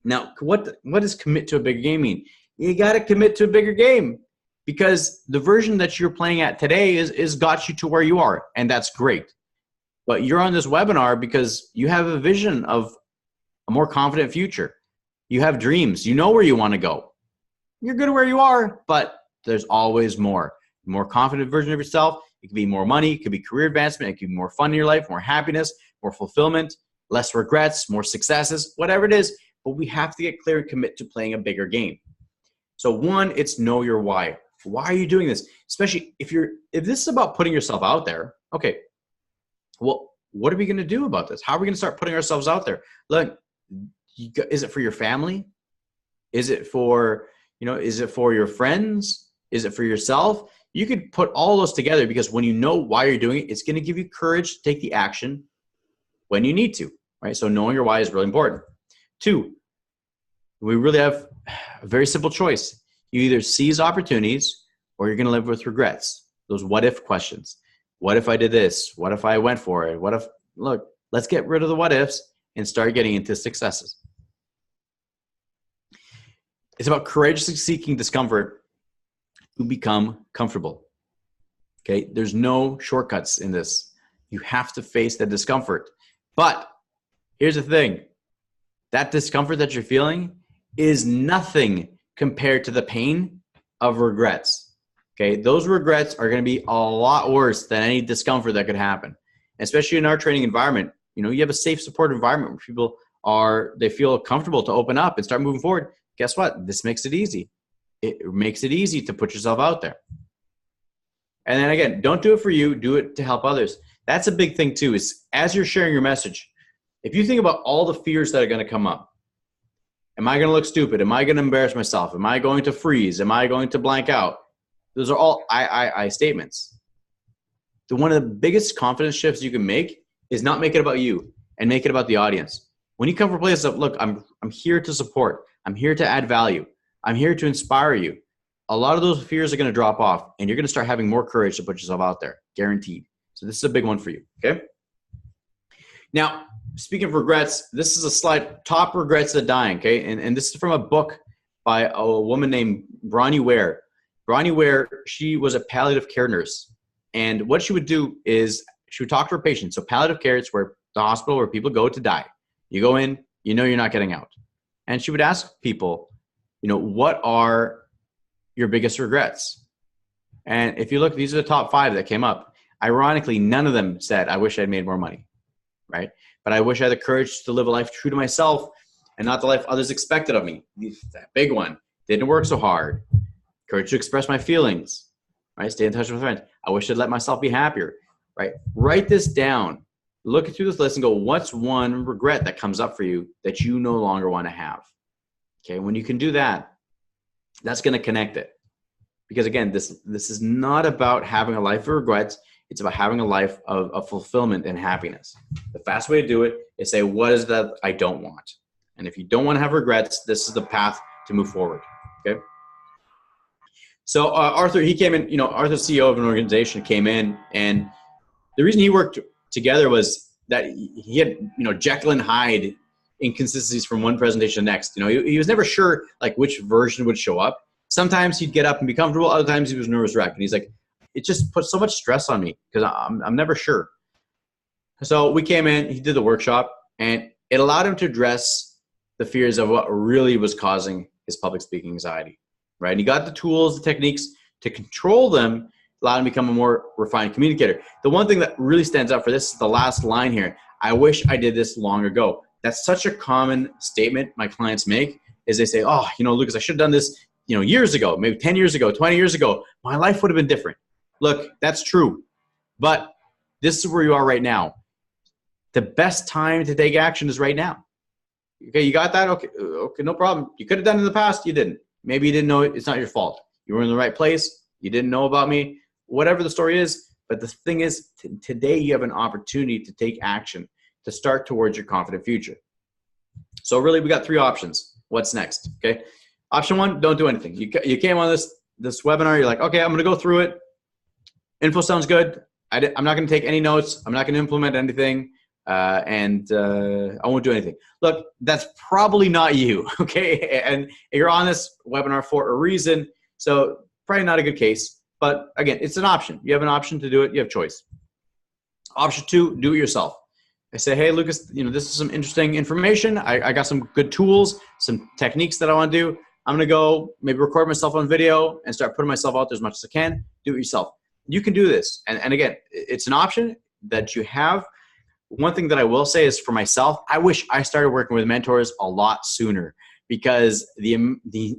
Now, what does commit to a bigger game mean? You got to commit to a bigger game because the version that you're playing at today is got you to where you are, and that's great. But you're on this webinar because you have a vision of a more confident future. You have dreams. You know where you want to go. You're good where you are, but there's always more. more confident version of yourself. It could be more money. It could be career advancement. It could be more fun in your life, more happiness, more fulfillment, less regrets, more successes, whatever it is. But we have to get clear and commit to playing a bigger game. So one, it's know your why. Why are you doing this? Especially if this is about putting yourself out there. Okay, well, what are we going to do about this? How are we going to start putting ourselves out there? Look, is it for your family? Is it for, is it for your friends? Is it for yourself? You could put all those together, because when you know why you're doing it, it's going to give you courage to take the action when you need to, right? So knowing your why is really important. Two, we really have a very simple choice. You either seize opportunities or you're going to live with regrets. Those what if questions. What if I did this? What if I went for it? Look, let's get rid of the what ifs and start getting into successes. It's about courageously seeking discomfort to become comfortable. Okay, there's no shortcuts in this. You have to face the discomfort. But here's the thing. That discomfort that you're feeling is nothing compared to the pain of regrets. Okay, those regrets are going to be a lot worse than any discomfort that could happen. Especially in our training environment, you have a safe, supportive environment where people they feel comfortable to open up and start moving forward. Guess what? This makes it easy. It makes it easy to put yourself out there. And then again, don't do it for you, do it to help others. That's a big thing too, is as you're sharing your message, if you think about all the fears that are going to come up, am I going to look stupid? Am I going to embarrass myself? Am I going to freeze? Am I going to blank out? Those are all I statements. One of the biggest confidence shifts you can make is not make it about you and make it about the audience. When you come from a place of, look, I'm here to support. I'm here to add value. I'm here to inspire you. A lot of those fears are going to drop off, and you're going to start having more courage to put yourself out there, guaranteed. So this is a big one for you, okay? Now, speaking of regrets, this is a slide, top regrets of dying, okay? And this is from a book by a woman named Bronnie Ware. Bronnie Ware, she was a palliative care nurse. And what she would do is she would talk to her patients. So palliative care is where the hospital where people go to die. You go in, you're not getting out. And she would ask people, what are your biggest regrets? And if you look, these are the top 5 that came up. Ironically, none of them said, I wish I'd made more money, right? But I wish I had the courage to live a life true to myself and not the life others expected of me. That big one. Didn't work so hard. Courage to express my feelings, right? Stay in touch with friends. I wish I'd let myself be happier, right? Write this down. Look through this list and go, what's one regret that comes up for you that you no longer want to have? Okay, when you can do that, that's going to connect it. Because again, this is not about having a life of regrets. It's about having a life of fulfillment and happiness. The fast way to do it is say, what is that I don't want? And if you don't want to have regrets, this is the path to move forward, okay? So Arthur, he came in, Arthur's CEO of an organization came in, and the reason he worked together was that he had, Jekyll and Hyde inconsistencies from one presentation to the next. He was never sure like which version would show up. Sometimes he'd get up and be comfortable. Other times he was nervous wreck. And he's like, it just put so much stress on me because I'm never sure. So we came in, he did the workshop, and it allowed him to address the fears of what really was causing his public speaking anxiety, right? And he got the tools, the techniques to control them, allowed him to become a more refined communicator. The one thing that really stands out for this is the last line here. I wish I did this long ago. That's such a common statement my clients make is they say, oh, Lucas, I should have done this, years ago, maybe 10 years ago, 20 years ago. My life would have been different. Look, that's true. But this is where you are right now. The best time to take action is right now. Okay, you got that? Okay, no problem. You could have done it in the past. You didn't. Maybe you didn't know it. It's not your fault. You were in the right place. You didn't know about me. Whatever the story is. But the thing is, today you have an opportunity to take action, to start towards your confident future. So really, we got 3 options. What's next? Okay. Option 1, don't do anything. You came on this webinar. You're like, okay, I'm going to go through it. Info sounds good. I'm not going to take any notes. I'm not going to implement anything. And I won't do anything. Look, that's probably not you, okay? And you're on this webinar for a reason, so probably not a good case. But again, it's an option. You have an option to do it. You have choice. Option 2, do it yourself. I say, hey, Lucas, this is some interesting information. I got some good tools, some techniques that I want to do. I'm going to go maybe record myself on video and start putting myself out there as much as I can. Do it yourself. You can do this. And again, it's an option that you have. One thing that I will say is for myself, I wish I started working with mentors a lot sooner, because the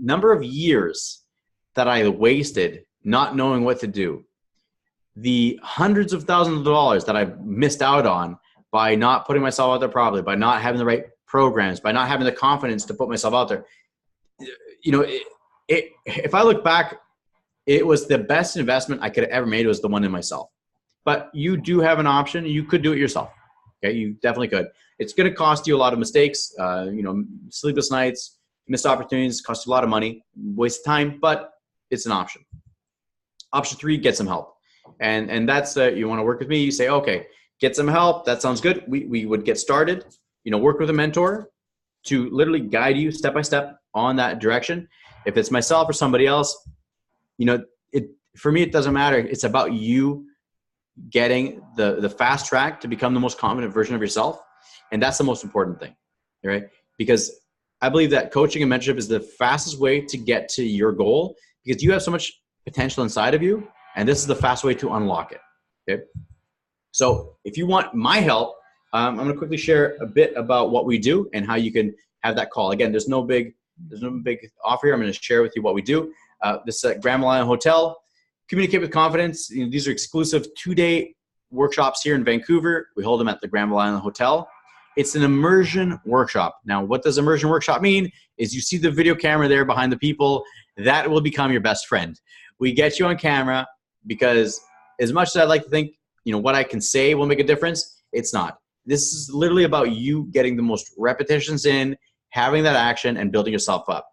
number of years that I wasted not knowing what to do, the hundreds of thousands of dollars that I've missed out on by not putting myself out there properly, by not having the right programs, by not having the confidence to put myself out there. You know, if I look back, it was the best investment I could have ever made was the one in myself. But you do have an option. You could do it yourself. Okay, you definitely could. It's going to cost you a lot of mistakes, sleepless nights, missed opportunities, cost you a lot of money, waste of time, but it's an option. Option 3, get some help. And that's you want to work with me, you say, okay, get some help. That sounds good. We would get started, work with a mentor to literally guide you step by step on that direction. If it's myself or somebody else, for me, it doesn't matter. It's about you getting the fast track to become the most confident version of yourself. And that's the most important thing, right? Because I believe that coaching and mentorship is the fastest way to get to your goal, because you have so much potential inside of you, and this is the fast way to unlock it, okay? So if you want my help, I'm going to quickly share a bit about what we do and how you can have that call. Again, there's no big offer here. I'm going to share with you what we do. This is at Grand Island Hotel. Communicate with confidence. These are exclusive 2-day workshops here in Vancouver. We hold them at the Grand Island Hotel. It's an immersion workshop. Now, what does immersion workshop mean? Is you see the video camera there behind the people. That will become your best friend. We get you on camera because as much as I'd like to think, what I can say will make a difference, it's not. This is literally about you getting the most repetitions in, having that action, and building yourself up.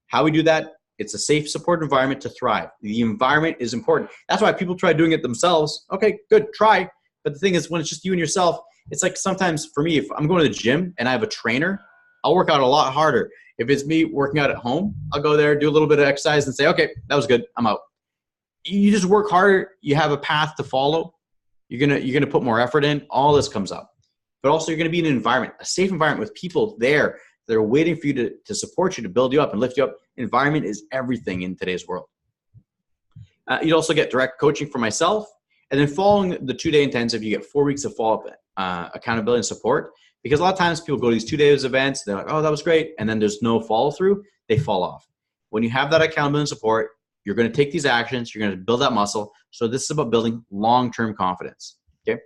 How we do that? It's a safe, supportive environment to thrive. The environment is important. That's why people try doing it themselves. Okay, good, try. But the thing is, when it's just you and yourself, it's like sometimes for me, if I'm going to the gym and I have a trainer, I'll work out a lot harder. If it's me working out at home, I'll go there, do a little bit of exercise and say, okay, that was good, I'm out. You just work harder. You have a path to follow. You're gonna put more effort in. All this comes up. But also you're gonna be in an environment, a safe environment with people there that are waiting for you to support you, to build you up and lift you up. Environment is everything in today's world. You'd also get direct coaching from myself. And then following the 2-day intensive, you get 4 weeks of follow-up accountability and support. Because a lot of times people go to these 2 days events, they're like, oh, that was great. And then there's no follow-through, they fall off. When you have that accountability and support, you're going to take these actions, you're going to build that muscle. So this is about building long-term confidence, okay?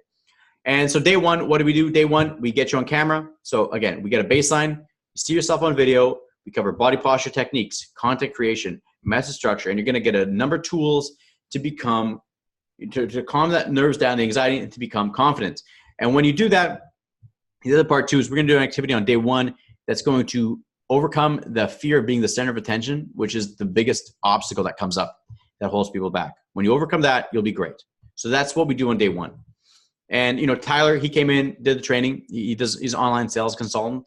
And so day 1, what do we do? Day 1, we get you on camera. So again, we get a baseline, you see yourself on video, we cover body posture techniques, content creation, message structure, and you're going to get a number of tools to become, to calm that nerves down, the anxiety, and to become confident. And when you do that, the other part too is we're going to do an activity on day 1 that's going to overcome the fear of being the center of attention, which is the biggest obstacle that comes up that holds people back. When you overcome that, you'll be great. So that's what we do on day 1. And Tyler, he came in, did the training. He's an online sales consultant.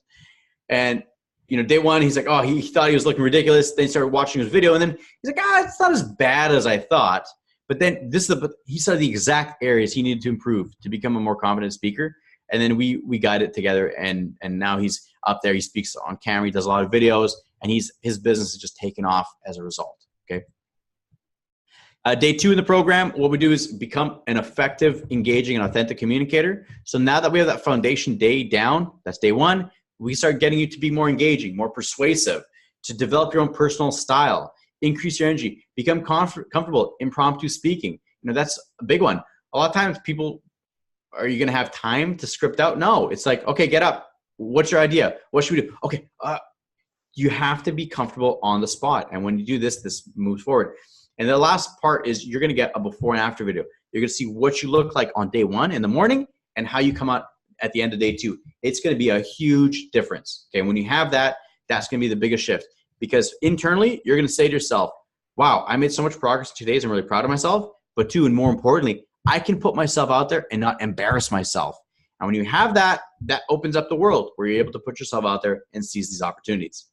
And day 1, he's like, oh, he thought he was looking ridiculous. Then he started watching his video, and then he's like, it's not as bad as I thought. But then he saw the exact areas he needed to improve to become a more confident speaker. And then we guide it together, and now he's up there. He speaks on camera. He does a lot of videos, and his business is just taking off as a result. Okay. Day 2 in the program, what we do is become an effective, engaging, and authentic communicator. So now that we have that foundation day down, that's day 1, we start getting you to be more engaging, more persuasive, to develop your own personal style, increase your energy, become comfortable, impromptu speaking. That's a big one. A lot of times people, are you going to have time to script out? No, it's like, okay, get up. What's your idea? What should we do? Okay. You have to be comfortable on the spot. And when you do this moves forward. And the last part is you're going to get a before and after video. You're going to see what you look like on day 1 in the morning and how you come out at the end of day 2. It's going to be a huge difference. Okay. When you have that, that's going to be the biggest shift, because internally you're going to say to yourself, wow, I made so much progress in 2 days. I'm really proud of myself. But 2, and more importantly, I can put myself out there and not embarrass myself. And when you have that, that opens up the world where you're able to put yourself out there and seize these opportunities.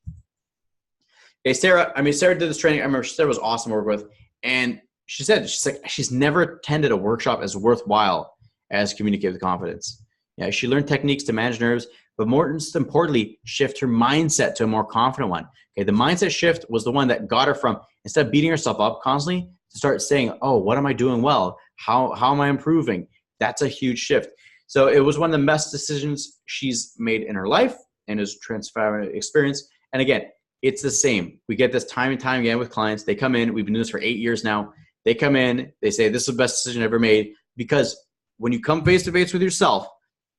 Okay, Sarah did this training. I remember Sarah was awesome to work with. And she's never attended a workshop as worthwhile as Communicate with Confidence. Yeah, she learned techniques to manage nerves, but more importantly, shift her mindset to a more confident one. Okay, the mindset shift was the one that got her from, instead of beating herself up constantly, to start saying, oh, what am I doing well? How am I improving? That's a huge shift. So it was one of the best decisions she's made in her life and is transformative experience. And again, it's the same. We get this time and time again with clients. They come in, we've been doing this for 8 years now. They come in, they say, this is the best decision ever made, because when you come face to face with yourself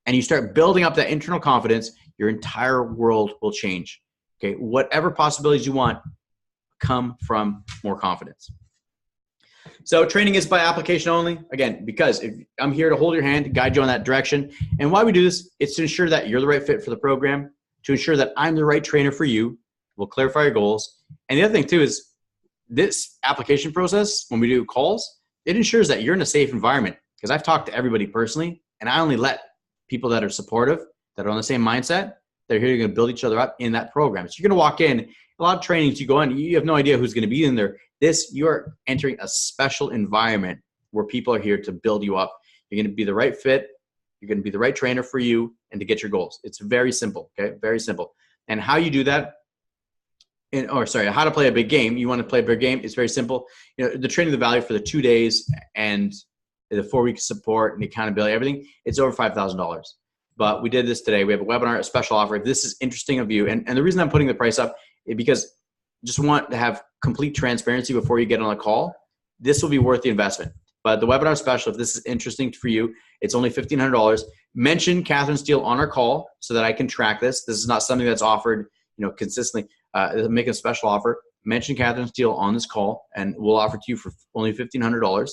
and you start building up that internal confidence, your entire world will change. Okay, whatever possibilities you want come from more confidence. So training is by application only, again, because if I'm here to hold your hand, guide you on that direction. And why we do this, it's to ensure that you're the right fit for the program, to ensure that I'm the right trainer for you. We'll clarify your goals. And the other thing too is this application process, when we do calls, it ensures that you're in a safe environment, because I've talked to everybody personally, and I only let people that are supportive, that are on the same mindset, they're here to build each other up in that program. So you're going to walk in, a lot of trainings you go in, you have no idea who's going to be in there. You're entering a special environment where people are here to build you up. You're going to be the right fit. You're going to be the right trainer for you and to get your goals. It's very simple, okay? Very simple. And how you do that, how to play a big game. You want to play a big game, it's very simple. The training, the value for the 2 days and the 4 week support and the accountability, everything, it's over $5,000. But we did this today. We have a webinar, a special offer. If this is interesting of you, and the reason I'm putting the price up is because I just want to have complete transparency before you get on a call. This will be worth the investment. But the webinar special, if this is interesting for you, it's only $1,500. Mention Catherine Steele on our call so that I can track this. This is not something that's offered, consistently. Make a special offer. Mention Catherine Steele on this call, and we'll offer to you for only $1,500.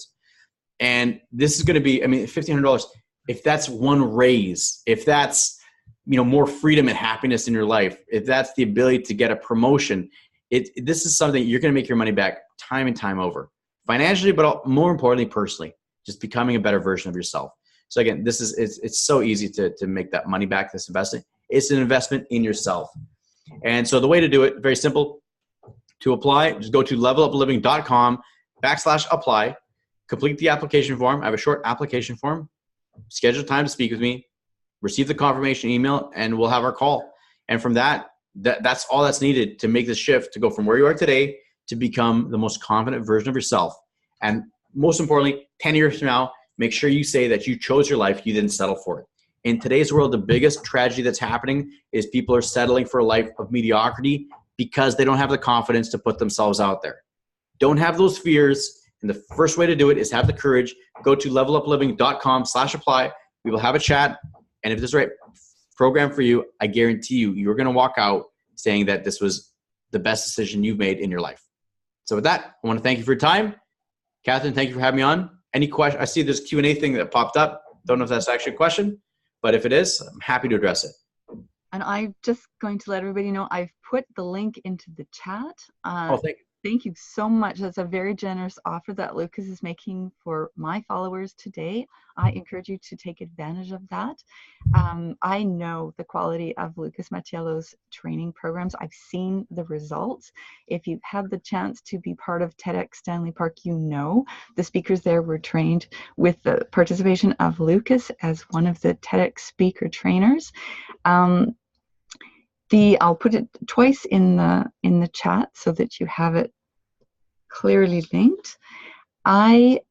And this is going to be, $1,500. If that's one raise, if that's, more freedom and happiness in your life, if that's the ability to get a promotion, this is something you're going to make your money back time and time over, financially, but more importantly, personally, just becoming a better version of yourself. So again, it's so easy to make that money back, this investment. It's an investment in yourself. And so the way to do it, very simple. To apply, just go to levelupliving.com/apply, complete the application form. I have a short application form, schedule time to speak with me, receive the confirmation email, and we'll have our call. And from that's all that's needed to make this shift, to go from where you are today to become the most confident version of yourself. And most importantly, 10 years from now, make sure you say that you chose your life, you didn't settle for it. In today's world, the biggest tragedy that's happening is people are settling for a life of mediocrity because they don't have the confidence to put themselves out there. Don't have those fears. And the first way to do it is have the courage. Go to levelupliving.com/apply. We will have a chat. And if this is the right program for you, I guarantee you're going to walk out saying that this was the best decision you've made in your life. So with that, I want to thank you for your time. Catherine, thank you for having me on. Any question? I see this Q&A thing that popped up. Don't know if that's actually a question, but if it is, I'm happy to address it. And I'm just going to let everybody know I've put the link into the chat. Thank you. Thank you so much. That's a very generous offer that Lucas is making for my followers today. I encourage you to take advantage of that. I know the quality of Lucas Mattiello's training programs. I've seen the results. If you've had the chance to be part of TEDx Stanley Park, the speakers there were trained with the participation of Lucas as one of the TEDx speaker trainers. I'll put it twice in the chat so that you have it clearly linked. I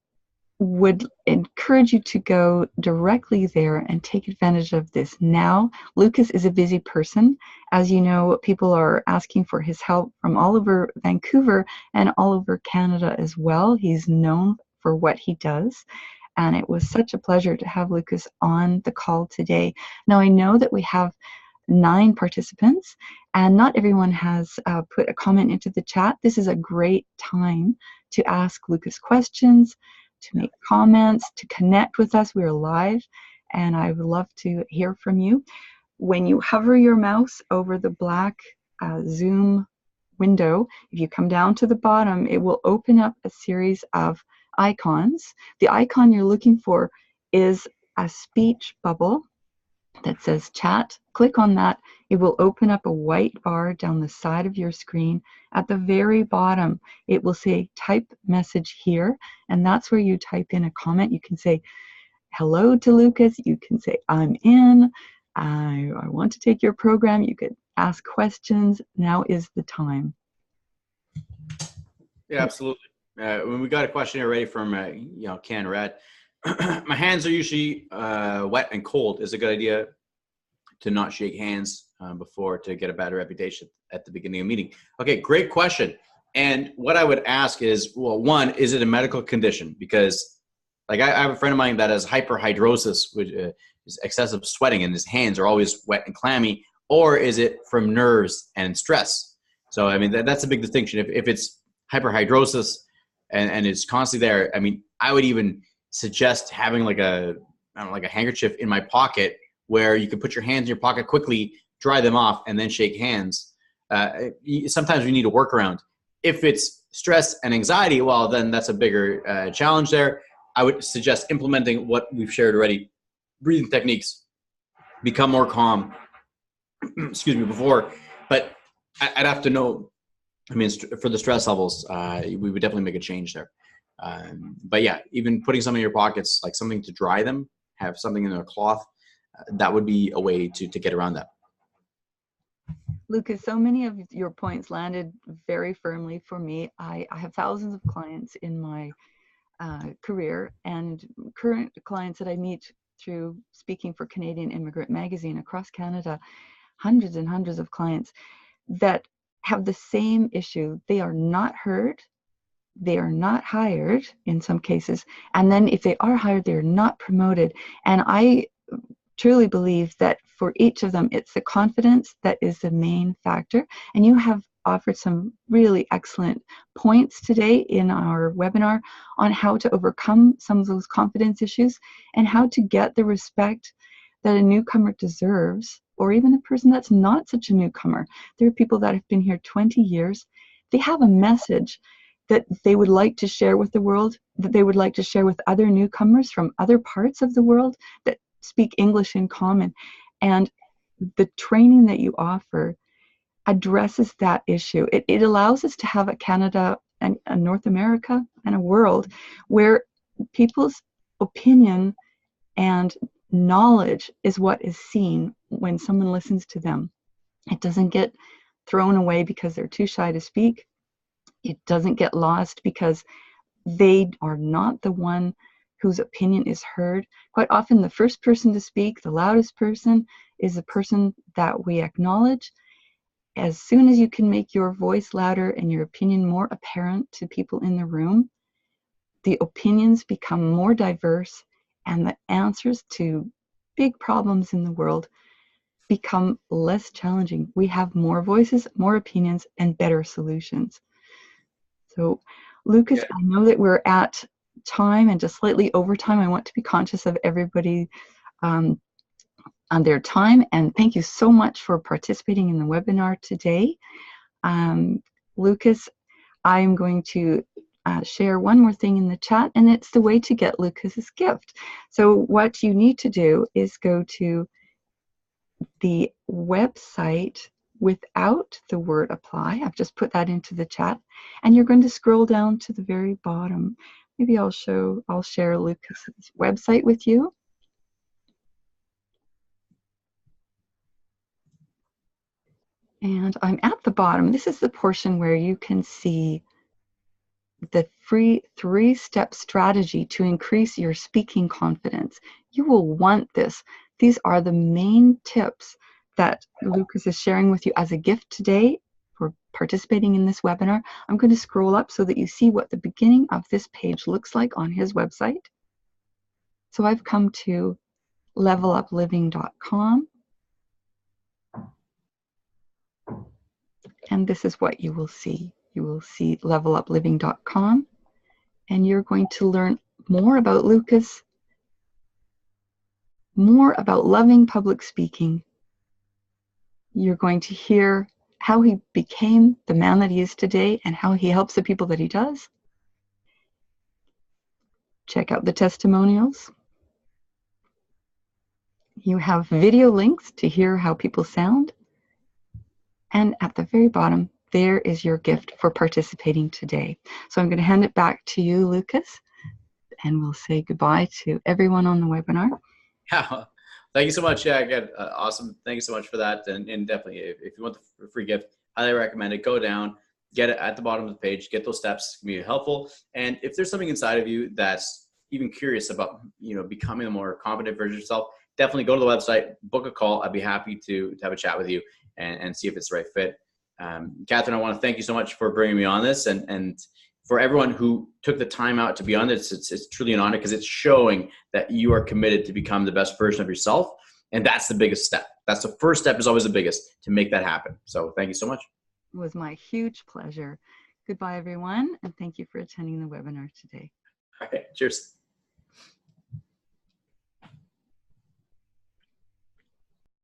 would encourage you to go directly there and take advantage of this now. Lucas is a busy person. As you know, people are asking for his help from all over Vancouver and all over Canada as well. He's known for what he does. And it was such a pleasure to have Lucas on the call today. Now, I know that we have 9 participants, and not everyone has put a comment into the chat. This is a great time to ask Lucas questions, to make comments, to connect with us. We're live, and I would love to hear from you. When you hover your mouse over the black Zoom window, if you come down to the bottom, it will open up a series of icons. The icon you're looking for is a speech bubble that says chat. Click on that. It will open up a white bar down the side of your screen. At the very bottom, it will say type message here, and that's where you type in a comment. You can say, hello to Lucas. You can say, I'm in. I want to take your program. You could ask questions. Now is the time. Yeah, absolutely. When we got a question here ready from, Ken Red. My hands are usually wet and cold. Is it a good idea to not shake hands before to get a bad reputation at the beginning of a meeting? Okay, great question. And what I would ask is, well, one, is it a medical condition? Because like I have a friend of mine that has hyperhidrosis, which is excessive sweating, and his hands are always wet and clammy, or is it from nerves and stress? So, I mean, that's a big distinction. If it's hyperhidrosis and it's constantly there, I mean, I would even suggest having like a handkerchief in my pocket where you can put your hands in your pocket quickly, dry them off, and then shake hands. Sometimes we need a workaround. If it's stress and anxiety, well, then that's a bigger challenge there. I would suggest implementing what we've shared already. Breathing techniques, become more calm, excuse me, before. But I'd have to know, I mean, for the stress levels, we would definitely make a change there. But yeah, even putting something in your pockets, like something to dry them, have something in a cloth, that would be a way to get around that. Lucas, so many of your points landed very firmly for me. I have thousands of clients in my career, and current clients that I meet through Speaking for Canadian Immigrant Magazine across Canada, hundreds and hundreds of clients that have the same issue. They are not heard, they are not hired in some cases, and then if they are hired, they're not promoted. And I truly believe that for each of them, it's the confidence that is the main factor. And you have offered some really excellent points today in our webinar on how to overcome some of those confidence issues and how to get the respect that a newcomer deserves, or even a person that's not such a newcomer. There are people that have been here 20 years. They have a message that they would like to share with the world, that they would like to share with other newcomers from other parts of the world that speak English in common. And the training that you offer addresses that issue. It allows us to have a Canada and a North America and a world where people's opinion and knowledge is what is seen when someone listens to them. It doesn't get thrown away because they're too shy to speak. It doesn't get lost because they are not the one whose opinion is heard. Quite often, the first person to speak, the loudest person, is the person that we acknowledge. As soon as you can make your voice louder and your opinion more apparent to people in the room, the opinions become more diverse, and the answers to big problems in the world become less challenging. We have more voices, more opinions, and better solutions. So, Lucas, I know that we're at time and just slightly over time. I want to be conscious of everybody on their time. And thank you so much for participating in the webinar today. Lucas, I'm going to share one more thing in the chat, and it's the way to get Lucas's gift. So what you need to do is go to the website without the word apply. I've just put that into the chat, and you're going to scroll down to the very bottom. Maybe I'll share Lucas's website with you. And I'm at the bottom. This is the portion where you can see the free 3-step strategy to increase your speaking confidence. You will want this. These are the main tips that Lucas is sharing with you as a gift today for participating in this webinar. I'm going to scroll up so that you see what the beginning of this page looks like on his website. So I've come to levelupliving.com. And this is what you will see. You will see levelupliving.com, and you're going to learn more about Lucas, more about loving public speaking. You're going to hear how he became the man that he is today and how he helps the people that he does. Check out the testimonials. You have video links to hear how people sound. And at the very bottom, there is your gift for participating today. So I'm going to hand it back to you, Lucas, and we'll say goodbye to everyone on the webinar. Yeah. Thank you so much. Yeah, again, awesome. Thank you so much for that. And definitely, if you want the free gift, highly recommend it. Go down, get it at the bottom of the page, get those steps. It can be helpful. And if there's something inside of you that's even curious about, becoming a more competent version of yourself, definitely go to the website, book a call. I'd be happy to have a chat with you and see if it's the right fit. Catherine, I want to thank you so much for bringing me on this, and for everyone who took the time out to be on this. It's truly an honor, because it's showing that you are committed to become the best version of yourself. And that's the biggest step. That's the first step, is always the biggest, to make that happen. So thank you so much. It was my huge pleasure. Goodbye, everyone, and thank you for attending the webinar today. All right, cheers.